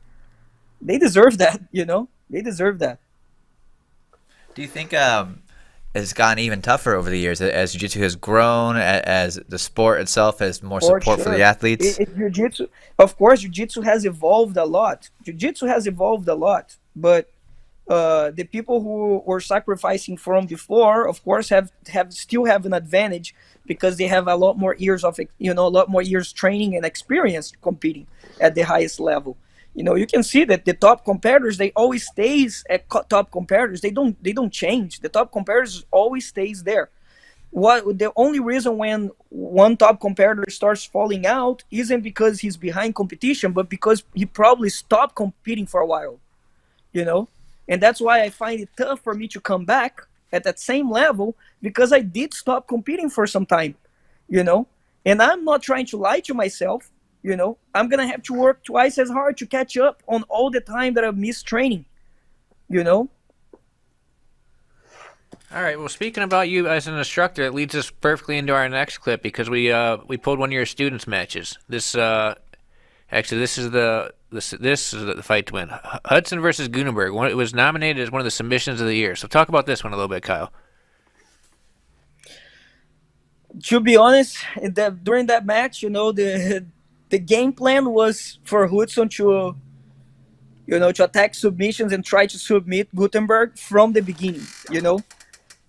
They deserve that. You know, they deserve that. Do you think has gotten even tougher over the years as jiu-jitsu has grown, as the sport itself has more For support for the sure. athletes. Jiu-jitsu, of course, jiu-jitsu has evolved a lot. Jiu-jitsu has evolved a lot, but the people who were sacrificing from before, of course, have still have an advantage because they have a lot more years of a lot more years training and experience competing at the highest level. You can see that the top competitors, they always stays at top competitors. They don't change. The top competitors always stays there. What the only reason when one top competitor starts falling out isn't because he's behind competition, but because he probably stopped competing for a while, you know and that's why I find it tough for me to come back at that same level, because I did stop competing for some time, you know and I'm not trying to lie to myself. I'm gonna have to work twice as hard to catch up on all the time that I've missed training. you know All right. Well, speaking about you as an instructor, it leads us perfectly into our next clip because we pulled one of your students' matches. This is the fight to win. Hudson versus Gutenberg. It was nominated as one of the submissions of the year. So talk about this one a little bit, Kyle. to be honest, during that match, the game plan was for Hudson to attack submissions and try to submit Gutenberg from the beginning.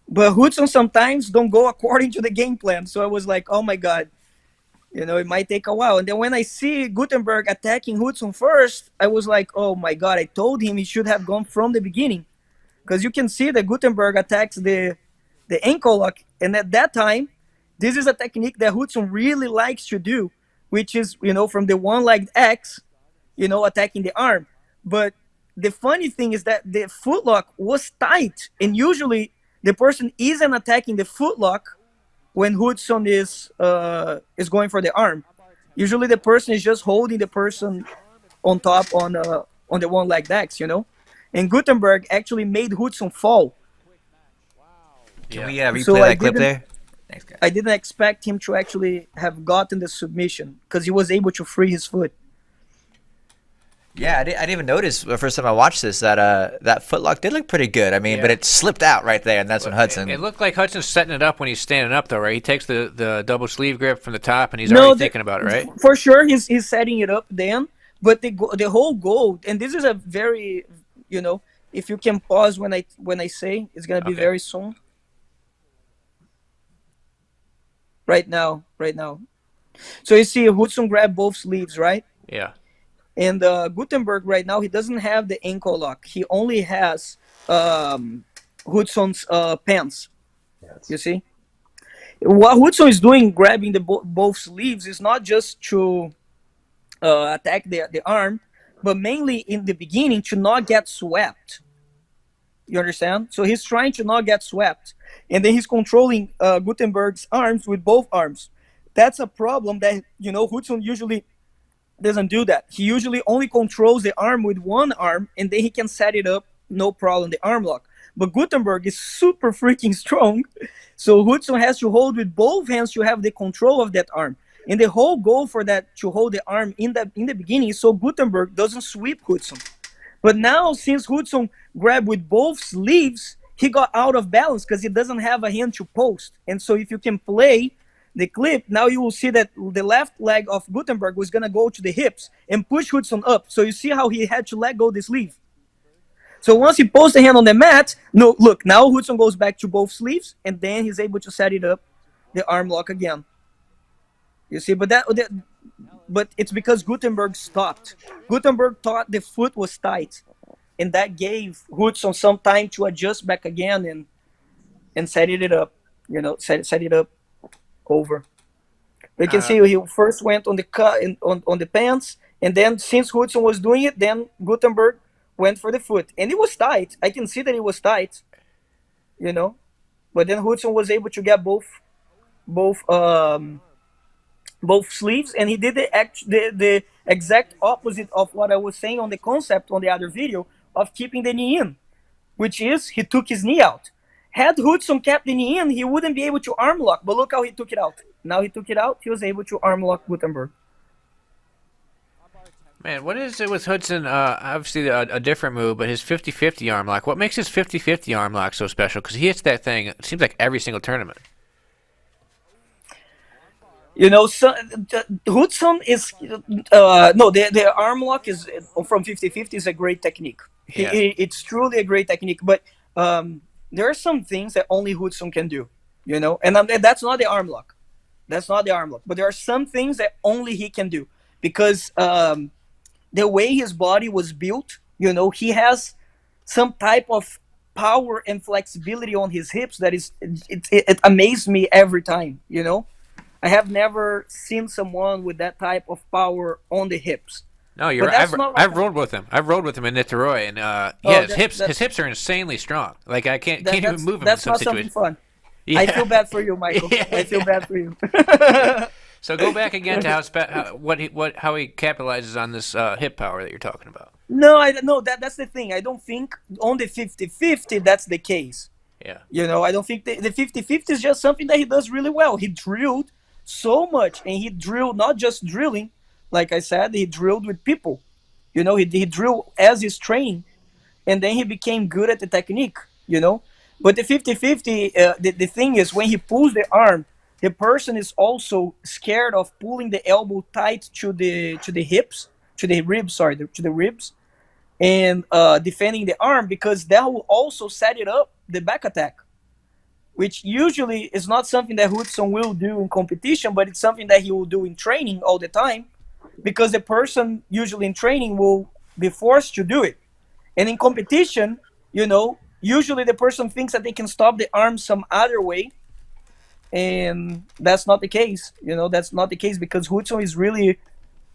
But Hudson sometimes don't go according to the game plan. So I was like, oh my God, it might take a while. And then when I see Gutenberg attacking Hudson first, I was like, oh my God, I told him he should have gone from the beginning. Because you can see that Gutenberg attacks the ankle lock. And at that time, this is a technique that Hudson really likes to do, which is, from the one-legged X, attacking the arm. But the funny thing is that the footlock was tight. And usually the person isn't attacking the footlock when Hudson is going for the arm. Usually the person is just holding the person on top on the one-legged X, And Gutenberg actually made Hudson fall. Can we replay that clip there? Thanks, guys. I didn't expect him to actually have gotten the submission because he was able to free his foot. Yeah, I didn't even notice the first time I watched this that that footlock did look pretty good. I mean, but it slipped out right there, and that's when Hudson. It looked like Hudson's setting it up when he's standing up, though, right? He takes the double sleeve grip from the top, and he's already thinking about it, right? For sure, he's setting it up then. But the whole goal, and this is a very, if you can pause when I say, it's gonna be very soon. Right now. So you see, Hudson grabbed both sleeves, right? Yeah. And Gutenberg right now, he doesn't have the ankle lock. He only has Hudson's pants. Yes. You see? What Hudson is doing, grabbing both sleeves, is not just to attack the arm, but mainly in the beginning to not get swept. You understand? So he's trying to not get swept. And then he's controlling Gutenberg's arms with both arms. That's a problem that, Hudson usually doesn't do that. He usually only controls the arm with one arm, and then he can set it up, no problem, the arm lock. But Gutenberg is super freaking strong, so Hudson has to hold with both hands to have the control of that arm. And the whole goal for that, to hold the arm in the beginning, is so Gutenberg doesn't sweep Hudson. But now, since Hudson grabbed with both sleeves, he got out of balance because he doesn't have a hand to post. And so if you can play the clip, now you will see that the left leg of Gutenberg was going to go to the hips and push Hudson up. So you see how he had to let go the sleeve. So once he posts the hand on the mat, look, now Hudson goes back to both sleeves, and then he's able to set it up, the arm lock again. You see, but it's because Gutenberg stopped. Gutenberg thought the foot was tight, and that gave Hudson some time to adjust back again and set it up, set it up over. You can see he first went on the cut on the pants, and then since Hudson was doing it, then Gutenberg went for the foot, and it was tight. I can see that it was tight, but then Hudson was able to get both sleeves, and he did the exact opposite of what I was saying on the concept on the other video of keeping the knee in, which is he took his knee out. Had Hudson kept the knee in, he wouldn't be able to arm lock, but look how he took it out. Now he took it out, he was able to arm lock Gutenberg. Man, what is it with Hudson? Obviously a different move, but his 50-50 arm lock. What makes his 50-50 arm lock so special? Because he hits that thing, it seems like every single tournament. So Hudson is no, the arm lock is from 50-50 is a great technique. Yeah. It's truly a great technique, but there are some things that only Hudson can do, and that's not the arm lock. That's not the arm lock, but there are some things that only he can do because the way his body was built, he has some type of power and flexibility on his hips that it amazes me every time. I have never seen someone with that type of power on the hips. No, you're But right. that's not like I've rolled with him. I've rolled with him in Niterói, and oh, his hips are insanely strong. Like I can't even that's move him in that's some not something situations. fun. Yeah. I feel bad for you, Michael. Yeah. I feel bad for you. So go back again to how he capitalizes on this hip power that you're talking about. No, that's the thing. I don't think on the 50-50 that's the case. Yeah. I don't think the 50-50 is just something that he does really well. He drilled so much, and he drilled not just drilling, like I said, he drilled with people. He drilled as his training, and then he became good at the technique. But the 50-50, the thing is, when he pulls the arm, the person is also scared of pulling the elbow tight to the hips, to the ribs, to the ribs, and defending the arm, because that will also set it up the back attack, which usually is not something that Hudson will do in competition, but it's something that he will do in training all the time, because the person usually in training will be forced to do it. And in competition, usually the person thinks that they can stop the arm some other way, and that's not the case. That's not the case, because Hudson is really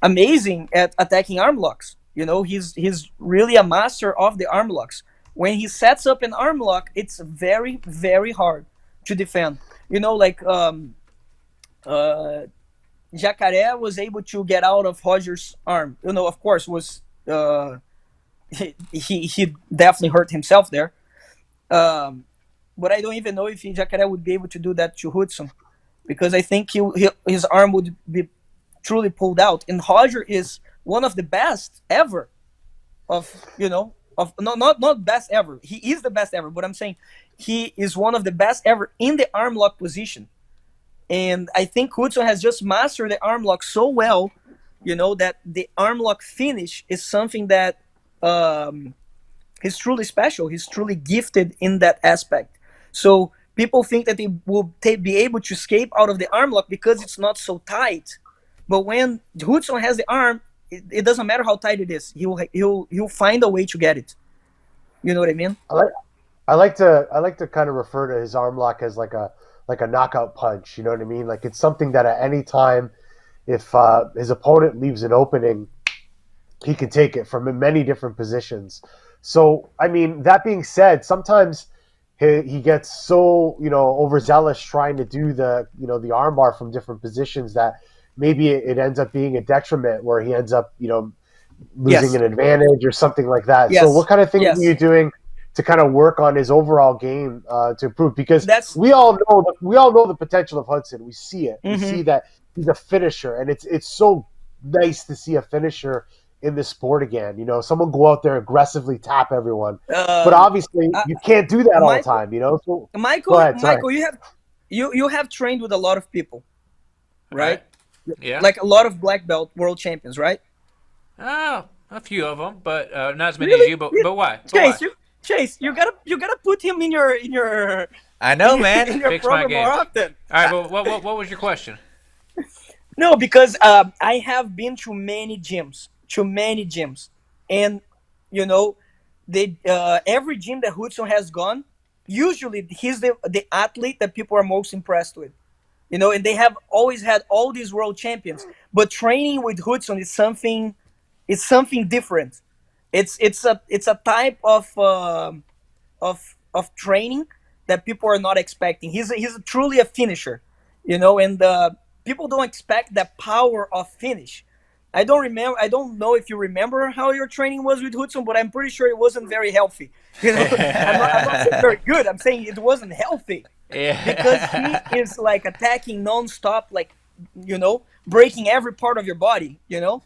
amazing at attacking arm locks. He's really a master of the arm locks. When he sets up an arm lock, it's very, very hard to defend. Like Jacaré was able to get out of Roger's arm. Of course, was he definitely hurt himself there. But I don't even know if Jacaré would be able to do that to Hudson, because I think his arm would be truly pulled out. And Roger is one of the best ever not best ever. He is the best ever, but I'm saying he is one of the best ever in the arm lock position. And I think Hudson has just mastered the arm lock so well, that the arm lock finish is something that he's truly special. He's truly gifted in that aspect. So people think that they will be able to escape out of the arm lock because it's not so tight. But when Hudson has the arm, it doesn't matter how tight it is. He'll find a way to get it. You know what I mean? I like to kind of refer to his arm lock as like a knockout punch. You know what I mean? Like it's something that at any time, if his opponent leaves an opening, he can take it from many different positions. So I mean, that being said, sometimes he gets so overzealous trying to do the armbar from different positions that maybe it ends up being a detriment where he ends up losing an advantage or something like that. Yes. So what kind of things Yes. are you doing to kind of work on his overall game to improve? Because we all know the potential of Hudson. We see it. We see that he's a finisher, and it's so nice to see a finisher in this sport again. Someone go out there aggressively tap everyone, but obviously you can't do that all the time. So Michael, go ahead, sorry. Michael, you have trained with a lot of people, right? Yeah. Like a lot of black belt world champions, right? Oh, a few of them, but not as many Really? as you. But why? Chase, you gotta put him in your. I know, man. In your Fix my program game. more often. All right, well, what was your question? No, because I have been to many gyms, and every gym that Hudson has gone, usually he's the athlete that people are most impressed with. And they have always had all these world champions. But training with Hudson is something different. It's a type of training that people are not expecting. He's truly a finisher, and people don't expect that power of finish. I don't know if you remember how your training was with Hudson, but I'm pretty sure it wasn't very healthy. I'm not saying very good. I'm saying it wasn't healthy. Yeah. Because he is like attacking nonstop, like breaking every part of your body, Bro,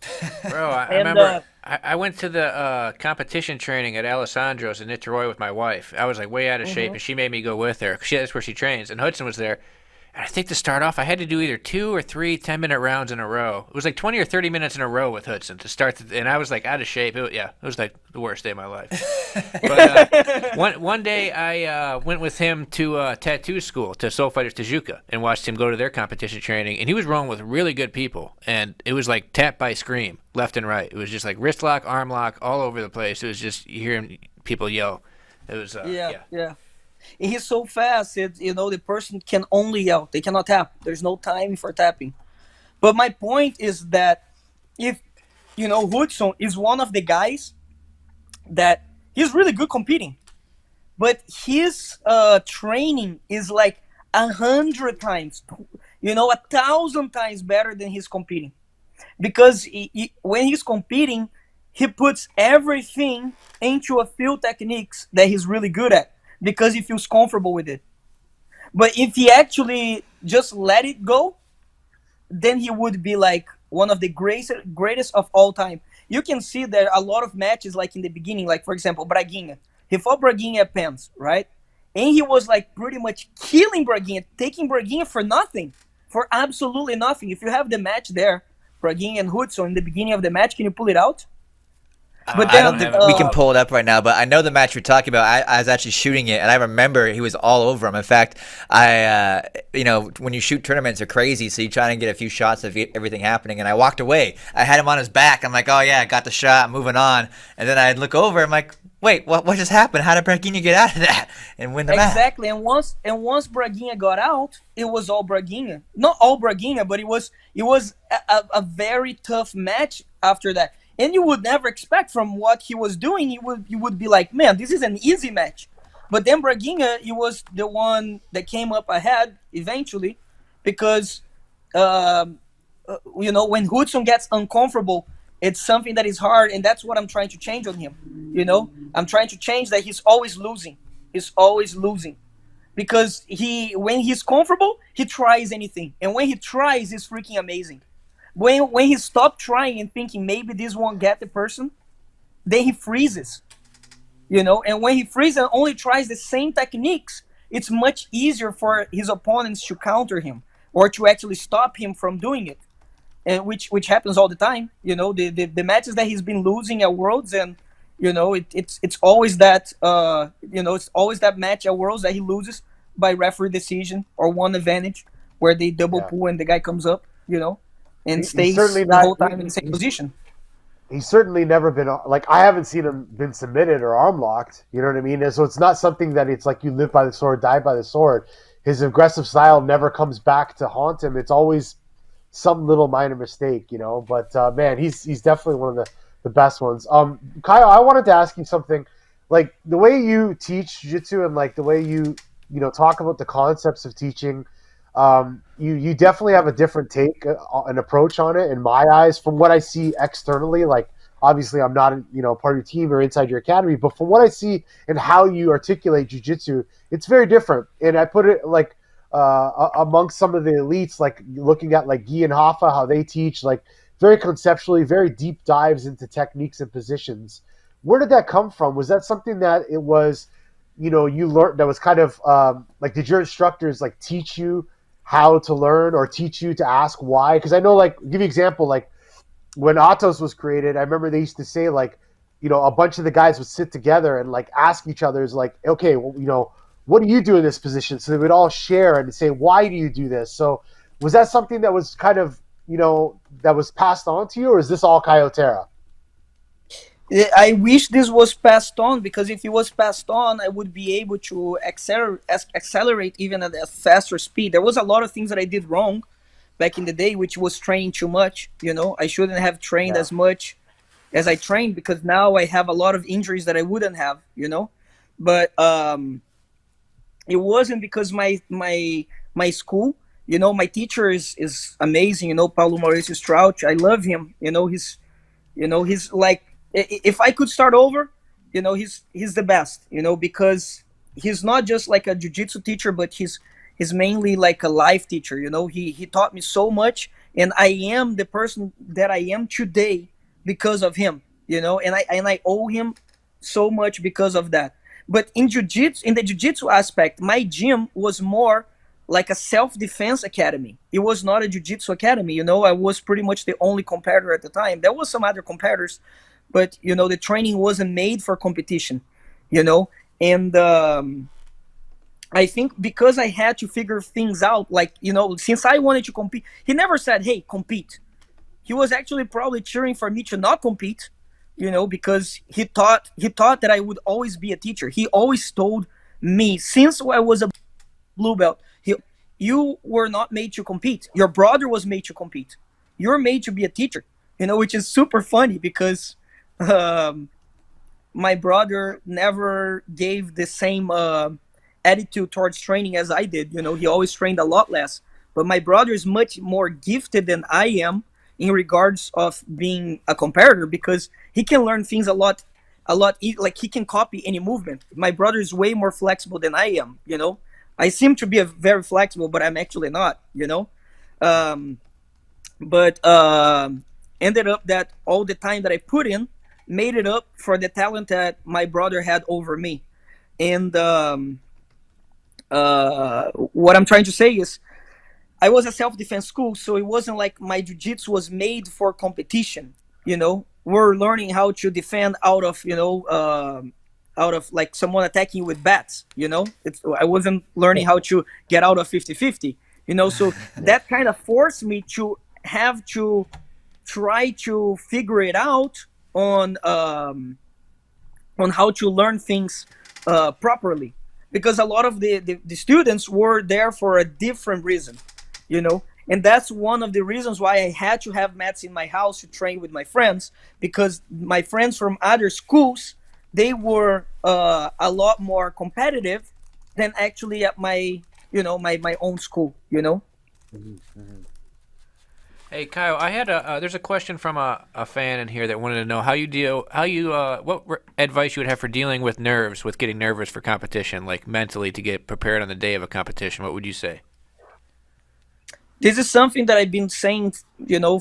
I and remember I went to the competition training at Alessandro's in Niterói with my wife. I was like way out of shape, mhm. and she made me go with her. 'Cause that's where she trains, and Hudson was there. And I think to start off, I had to do either 2 or 3 10-minute rounds in a row. It was like 20 or 30 minutes in a row with Hudson to start, and I was like out of shape. It was like the worst day of my life. But one day I went with him to tattoo school to Soul Fighters Tijuca and watched him go to their competition training. And he was rolling with really good people, and it was like tap by scream left and right. It was just like wrist lock, arm lock, all over the place. It was just you hearing people yell. It was Yeah, yeah. yeah. He's so fast. The person can only yell. They cannot tap. There's no time for tapping. But my point is that if Hudson is one of the guys that he's really good competing, but his training is like 100 times, 1,000 times better than he's competing. Because when he's competing, he puts everything into a few techniques that he's really good at because he feels comfortable with it. But if he actually just let it go, then he would be like one of the greatest of all time. You can see there a lot of matches like in the beginning, like for example, Braguinha. He fought Braguinha at Pens, right? And he was like pretty much killing Braguinha, taking Braguinha for nothing, for absolutely nothing. If you have the match there, Braguinha and Hudson in the beginning of the match, can you pull it out? But I I don't don't then, have think it. we can pull it up right now, but I know the match you're talking about. I was actually shooting it, and I remember he was all over him. In fact, when you shoot tournaments, they're crazy, so you try and get a few shots of everything happening. And I walked away. I had him on his back. I'm like, oh yeah, I got the shot. I'm moving on. And then I'd look over. I'm like, wait, what just happened? How did Braguinha get out of that and win the match? exactly. And once Braguinha got out, it was all Braguinha. Not all Braguinha, but it was a very tough match after that. And you would never expect from what he was doing, you would be like, man, this is an easy match. But then Braguinha, he was the one that came up ahead eventually, because um, when Hudson gets uncomfortable, it's something that is hard, and that's what I'm trying to change on him. I'm trying to change that he's always losing. He's always losing because when he's comfortable, he tries anything, and when he tries, he's freaking amazing. When he stopped trying and thinking maybe this won't get the person, then he freezes. And when he freezes and only tries the same techniques, it's much easier for his opponents to counter him or to actually stop him from doing it, and which happens all the time. The matches that he's been losing at Worlds, and it's always that it's always that match at Worlds that he loses by referee decision or one advantage, where they double Yeah. pull and the guy comes up, and He's stays certainly the not. whole time in the same position. He's certainly never been like I haven't seen him been submitted or arm locked. You know what I mean? And so it's not something that it's like you live by the sword, die by the sword. His aggressive style never comes back to haunt him. It's always some little minor mistake, But man, he's definitely one of the best ones. Kyle, I wanted to ask you something. Like the way you teach jiu-jitsu and like the way you talk about the concepts of teaching, you definitely have a different take, an approach on it in my eyes from what I see externally. Like obviously I'm not part of your team or inside your academy, but from what I see and how you articulate jiu-jitsu, it's very different. And I put it like amongst some of the elites, like looking at like Guy and Hoffa, how they teach, like very conceptually, very deep dives into techniques and positions. Where did that come from? Was that something that it was, you learned that was kind of like, did your instructors like teach you how to learn or teach you to ask why? Because I know, like, give you an example, like when Atos was created, I remember they used to say like, a bunch of the guys would sit together and like ask each other's like, okay, well, what do you do in this position? So they would all share and say, why do you do this? So was that something that was kind of, that was passed on to you, or is this all Caio Terra? I wish this was passed on, because if it was passed on, I would be able to accelerate even at a faster speed. There was a lot of things that I did wrong back in the day, which was training too much. I shouldn't have trained Yeah. as much as I trained, because now I have a lot of injuries that I wouldn't have. But it wasn't because my school. My teacher is amazing. Paulo Mauricio Strauch. I love him. He's like, if I could start over, he's the best. Because he's not just like a jiu-jitsu teacher, but he's he's mainly like a life teacher. He taught me so much, and I am the person that I am today because of him. And I owe him so much because of that. But in the jiu-jitsu aspect, my gym was more like a self-defense academy. It was not a jiu-jitsu academy. I was pretty much the only competitor at the time. There was some other competitors, but the training wasn't made for competition. And I think because I had to figure things out, like, since I wanted to compete, he never said, hey, compete. He was actually probably cheering for me to not compete, because he thought that I would always be a teacher. He always told me, since I was a blue belt, you were not made to compete. Your brother was made to compete. You're made to be a teacher, which is super funny because my brother never gave the same attitude towards training as I did. He always trained a lot less. But my brother is much more gifted than I am in regards of being a competitor, because he can learn things a lot, like he can copy any movement. My brother is way more flexible than I am. I seem to be very flexible, but I'm actually not. But ended up that all the time that I put in made it up for the talent that my brother had over me. And what I'm trying to say is, I was a self-defense school, so it wasn't like my jiu-jitsu was made for competition. We're learning how to defend out of like someone attacking you with bats. I wasn't learning how to get out of 50-50. So that kind of forced me to have to try to figure it out on how to learn things properly, because a lot of the students were there for a different reason. And that's one of the reasons why I had to have mats in my house to train with my friends, because my friends from other schools, they were a lot more competitive than actually at my my own school. Hey, Kyle, I had there's a question from a fan in here that wanted to know what advice you would have for dealing with nerves, with getting nervous for competition, like mentally to get prepared on the day of a competition. What would you say? This is something that I've been saying,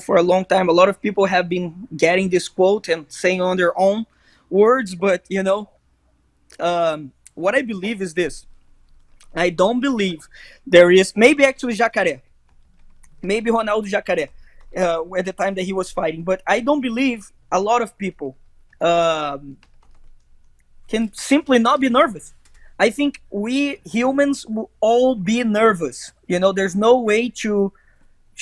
for a long time. A lot of people have been getting this quote and saying on their own words, but what I believe is this. I don't believe there is, maybe actually Jacaré, maybe Ronaldo Jacaré, at the time that he was fighting, but I don't believe a lot of people can simply not be nervous. I think we humans will all be nervous. There's no way to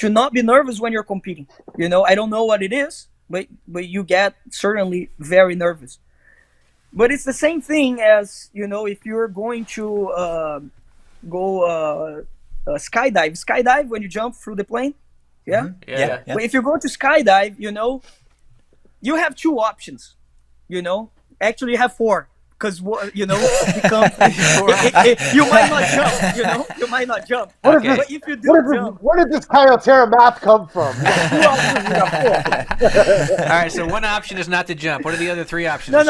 not be nervous when you're competing. I don't know what it is, but you get certainly very nervous. But it's the same thing as, if you're going to go skydive when you jump through the plane. Yeah? Mm-hmm. Yeah. But if you go to skydive, you have two options. Actually you have four. Because you might not jump. You might not jump. But if you do jump, where did this Caio Terra math come from? All right, so one option is not to jump. What are the other three options? No.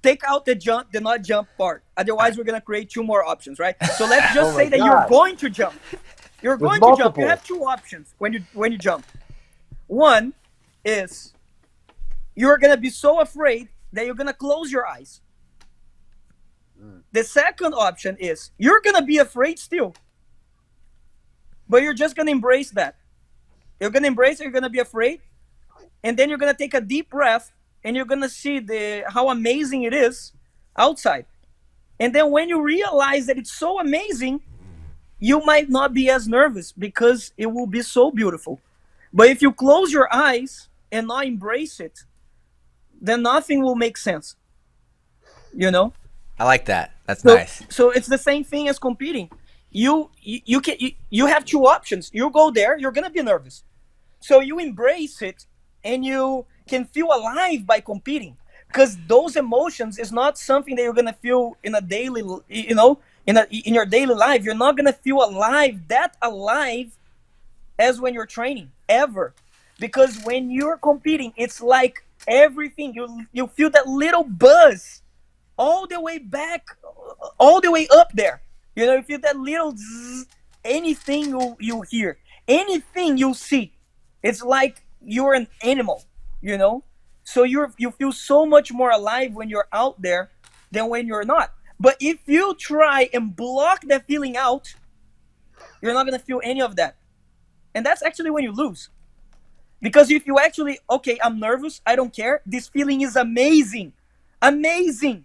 Take out the not jump part. Otherwise, we're gonna create two more options, right? So let's just say that you're going to jump. You're going to jump. You have two options when you jump. One is you're gonna be so afraid that you're gonna close your eyes. The second option is you're gonna be afraid still, but you're just gonna embrace that. You're gonna embrace it. You're gonna be afraid, and then you're gonna take a deep breath, and you're gonna see how amazing it is outside. And then when you realize that it's so amazing, you might not be as nervous because it will be so beautiful. But if you close your eyes and not embrace it, then nothing will make sense. I like that. That's nice. So it's the same thing as competing. You have two options. You go there, you're gonna be nervous. So you embrace it, and you can feel alive by competing, because those emotions is not something that you're gonna feel in a daily, in your daily life. You're not gonna feel alive as when you're training ever, because when you're competing, it's like everything you feel that little buzz all the way back, all the way up there. You know, if you that little zzz, anything you hear, anything you see, it's like you're an animal. You know, so you feel so much more alive when you're out there than when you're not. But if you try and block that feeling out, you're not gonna feel any of that, and that's actually when you lose. Because if you actually, okay, I'm nervous, I don't care. This feeling is amazing, amazing.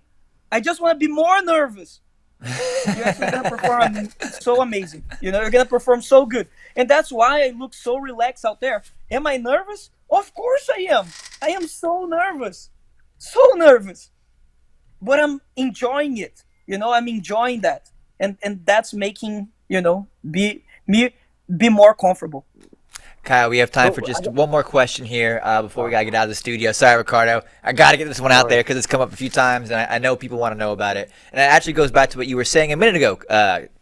I just want to be more nervous. You're actually gonna perform so amazing. You know, you're gonna perform so good, and that's why I look so relaxed out there. Am I nervous? Of course I am. I am so nervous, so nervous. But I'm enjoying it. You know, I'm enjoying that, and that's making be me be more comfortable. Kyle, we have time for just one more question here before we gotta get out of the studio. Sorry, Ricardo. I gotta get this one out there because it's come up a few times, and I know people want to know about it. And it actually goes back to what you were saying a minute ago,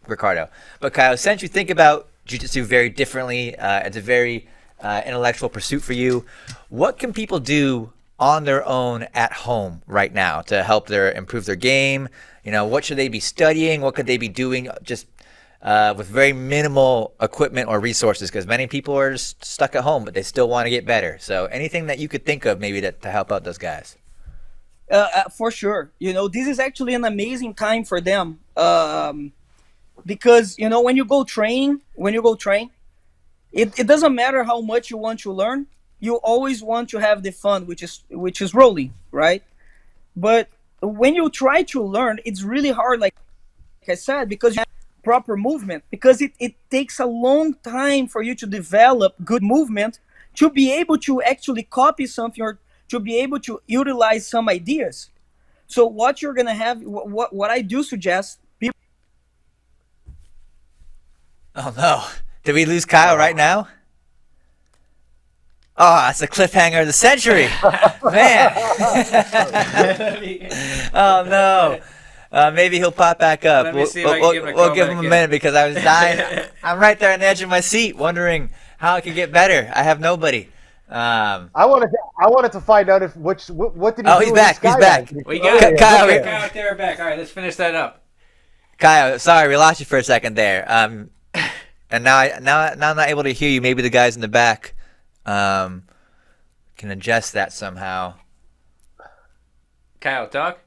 Ricardo. But Kyle, since you think about jiu-jitsu very differently, it's a very intellectual pursuit for you. What can people do on their own at home right now to help improve their game? You know, what should they be studying? What could they be doing just with very minimal equipment or resources? Because many people are just stuck at home, but they still want to get better. So anything that you could think of maybe to help out those guys? For sure. You know, this is actually an amazing time for them, because, you know, when you go train, it doesn't matter how much you want to learn. You always want to have the fun, which is rolling, right? But when you try to learn, it's really hard, like I said, because you have proper movement, because it takes a long time for you to develop good movement to be able to actually copy something or to be able to utilize some ideas. So what you're gonna have, what I do suggest people. Oh no! Did we lose Kyle right now? Oh, it's a cliffhanger of the century, man. Oh no. Maybe he'll pop back up. Let me see if I can give him a We'll call give him back a in. minute because I was dying. I'm right there on the edge of my seat, wondering how I could get better. I have nobody. I wanted to find out what did he do? He's with back. this He's guy back. then? We got Kyle, Kyle, here. Kyle and Terra back. All right, let's finish that up. Kyle, sorry, we lost you for a second there. And now I'm not able to hear you. Maybe the guys in the back can adjust that somehow. Kyle, talk.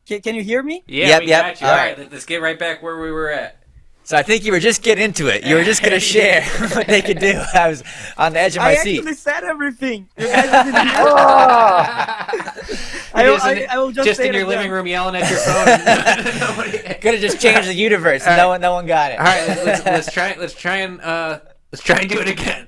Can you hear me? Yeah, Yep, we yep. got you. All All right. right, let's get right back where we were at. So I think you were just getting into it. You were just gonna share what they could do. I was on the edge of my I seat. actually said everything. You guys didn't hear. I will just say in it your again. living room yelling at your phone. Nobody- Could have just changed the universe. All right. No one got it. All right, let's try and do it again.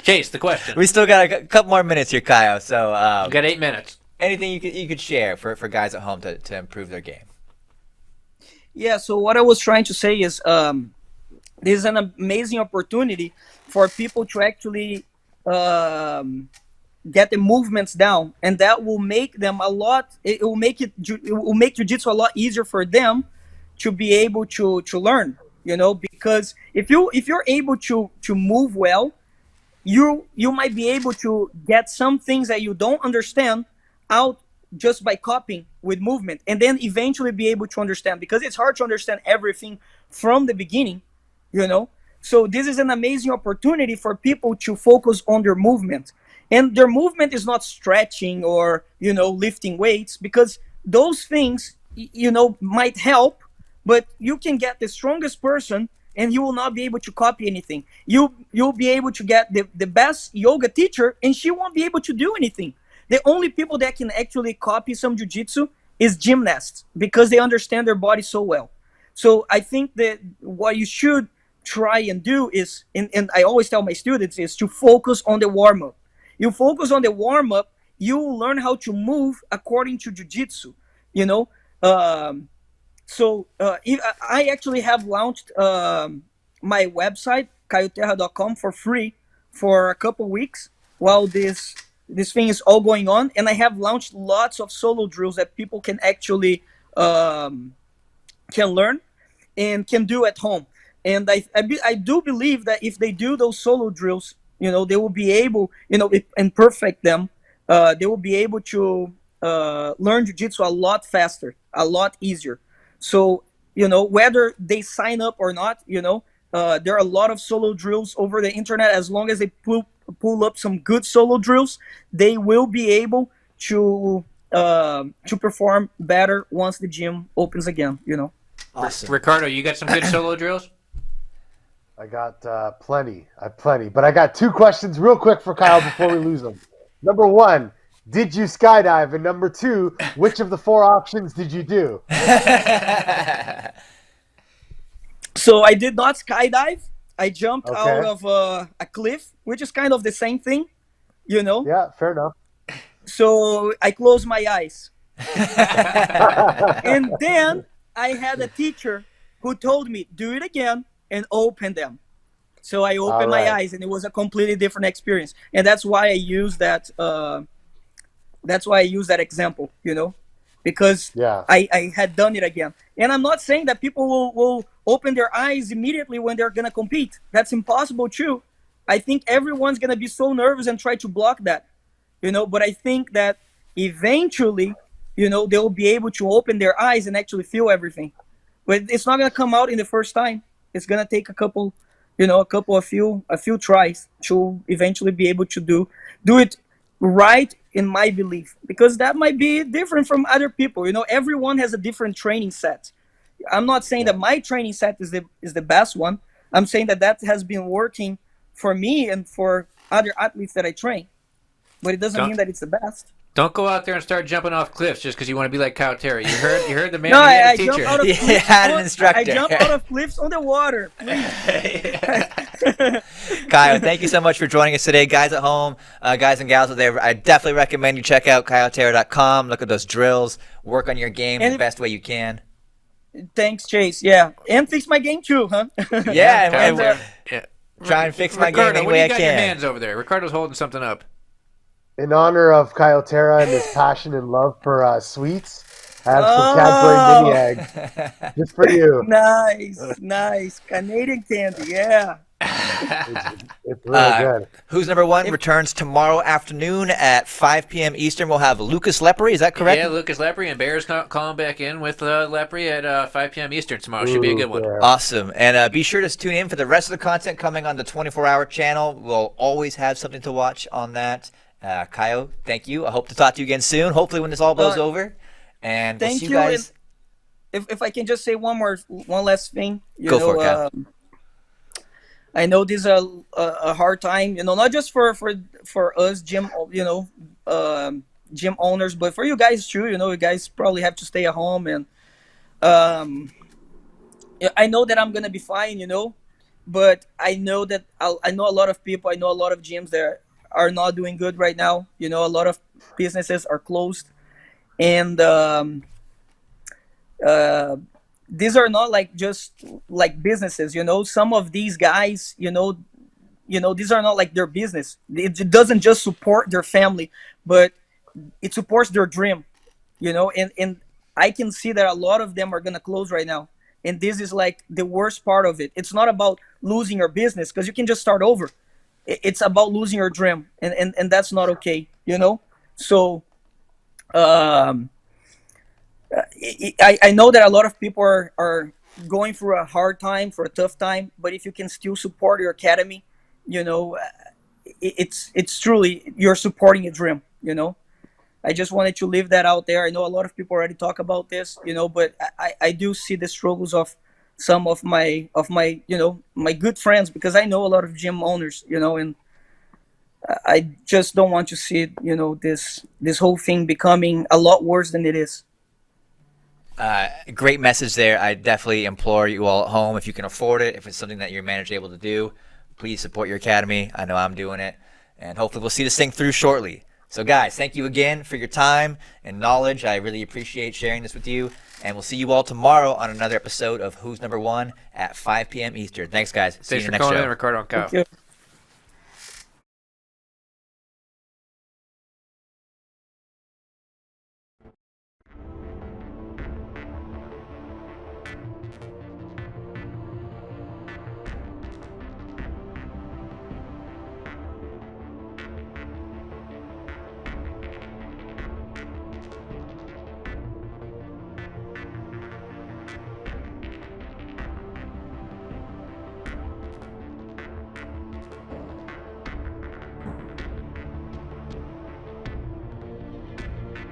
Chase, the question. We still got a couple more minutes here, Caio. So We've got 8 minutes. anything you could share for guys at home to improve their game? Yeah, so what I was trying to say is this is an amazing opportunity for people to actually get the movements down, and that will make them it will make jiu-jitsu a lot easier for them to be able to learn, you know, because if you're able to move well, you might be able to get some things that you don't understand out just by copying with movement, and then eventually be able to understand, because it's hard to understand everything from the beginning, you know. So this is an amazing opportunity for people to focus on their movement, and their movement is not stretching or, you know, lifting weights, because those things, you know, might help, but you can get the strongest person and he will not be able to copy anything. You'll be able to get the best yoga teacher and she won't be able to do anything. The only people that can actually copy some jiu-jitsu is gymnasts, because they understand their body so well. So I think that what you should try and do is, and I always tell my students, is to focus on the warm-up. You focus on the warm-up, you will learn how to move according to jiu-jitsu, you know. I actually have launched my website, caioterra.com, for free for a couple weeks while this thing is all going on, and I have launched lots of solo drills that people can actually can learn and can do at home. And I do believe that if they do those solo drills, you know, they will be able, you know, and perfect them, they will be able to learn jiu-jitsu a lot faster, a lot easier. So whether they sign up or not, there are a lot of solo drills over the internet. As long as they pull up some good solo drills, they will be able to perform better once the gym opens again. Awesome. Ricardo, you got some good solo drills? I got plenty. But I got 2 questions real quick for Kyle before we lose them. Number 1, did you skydive? And number 2, which of the 4 options did you do? So I did not skydive. I jumped out of a cliff, which is kind of the same thing. Yeah, fair enough. So I closed my eyes. And then I had a teacher who told me, do it again and open them. So I opened my eyes, and it was a completely different experience. And that's why I use that. That's why I use that example, because I had done it again. And I'm not saying that people will open their eyes immediately when they're going to compete. That's impossible too. I think everyone's going to be so nervous and try to block that, but I think that eventually, they'll be able to open their eyes and actually feel everything. But it's not going to come out in the first time. It's going to take a few tries to eventually be able to do it right, in my belief, because that might be different from other people. Everyone has a different training set. I'm not saying that my training set is the best one. I'm saying that has been working for me and for other athletes that I train, but it doesn't mean that it's the best. Don't go out there and start jumping off cliffs just because you want to be like Caio Terra. You heard the man. No, he had I a teacher. jump out of cliffs. He had an instructor. I jump out of cliffs on the water. Caio, thank you so much for joining us today. Guys at home, guys and gals out there, I definitely recommend you check out CaioTerra.com. Look at those drills. Work on your game the best way you can. Thanks, Chase. Yeah. And fix my game too, huh? Yeah. Try and fix my game any way I can. What do you got in your hands over there? Ricardo's holding something up. In honor of Caio Terra and his passion and love for sweets, I have some Cadbury mini eggs just for you. Nice. Canadian candy, yeah. It's really good. Who's Number One returns tomorrow afternoon at 5 p.m. Eastern. We'll have Lucas Lepre. Is that correct? Yeah, Lucas Lepre, and Bear's calling back in with Lepre at 5 p.m. Eastern tomorrow. Should be a good one. Yeah. Awesome. And be sure to tune in for the rest of the content coming on the 24-hour channel. We'll always have something to watch on that. Caio, thank you. I hope to talk to you again soon. Hopefully when this all blows over. And we'll see you guys. If I can just say one last thing. Go for it, Caio. I know this is a hard time, not just for us gym, gym owners, but for you guys too. You guys probably have to stay at home, and I know that I'm gonna be fine, but I know that I know a lot of people. I know a lot of gyms that are not doing good right now. A lot of businesses are closed, and these are not just like businesses. Some of these guys, these are not like their business. It doesn't just support their family, but it supports their dream. And I can see that a lot of them are gonna close right now. And this is like the worst part of it. It's not about losing your business, because you can just start over. It's about losing your dream, and that's not okay, So, I know that a lot of people are going through a hard time, for a tough time, but if you can still support your academy, it's truly, you're supporting a dream, I just wanted to leave that out there. I know a lot of people already talk about this, but I do see the struggles of some of my my good friends, because I know a lot of gym owners, and I just don't want to see this whole thing becoming a lot worse than it is. Great message there. I definitely implore you all at home, if you can afford it, if it's something that your manager is able to do, please support your academy. I know I'm doing it, and hopefully we'll see this thing through shortly. So guys, thank you again for your time and knowledge. I really appreciate sharing this with you, and we'll see you all tomorrow on another episode of Who's Number One at 5 p.m. Eastern. Thanks, guys. See you in the next show. Thanks for calling in, Ricardo and Caio. Thank you.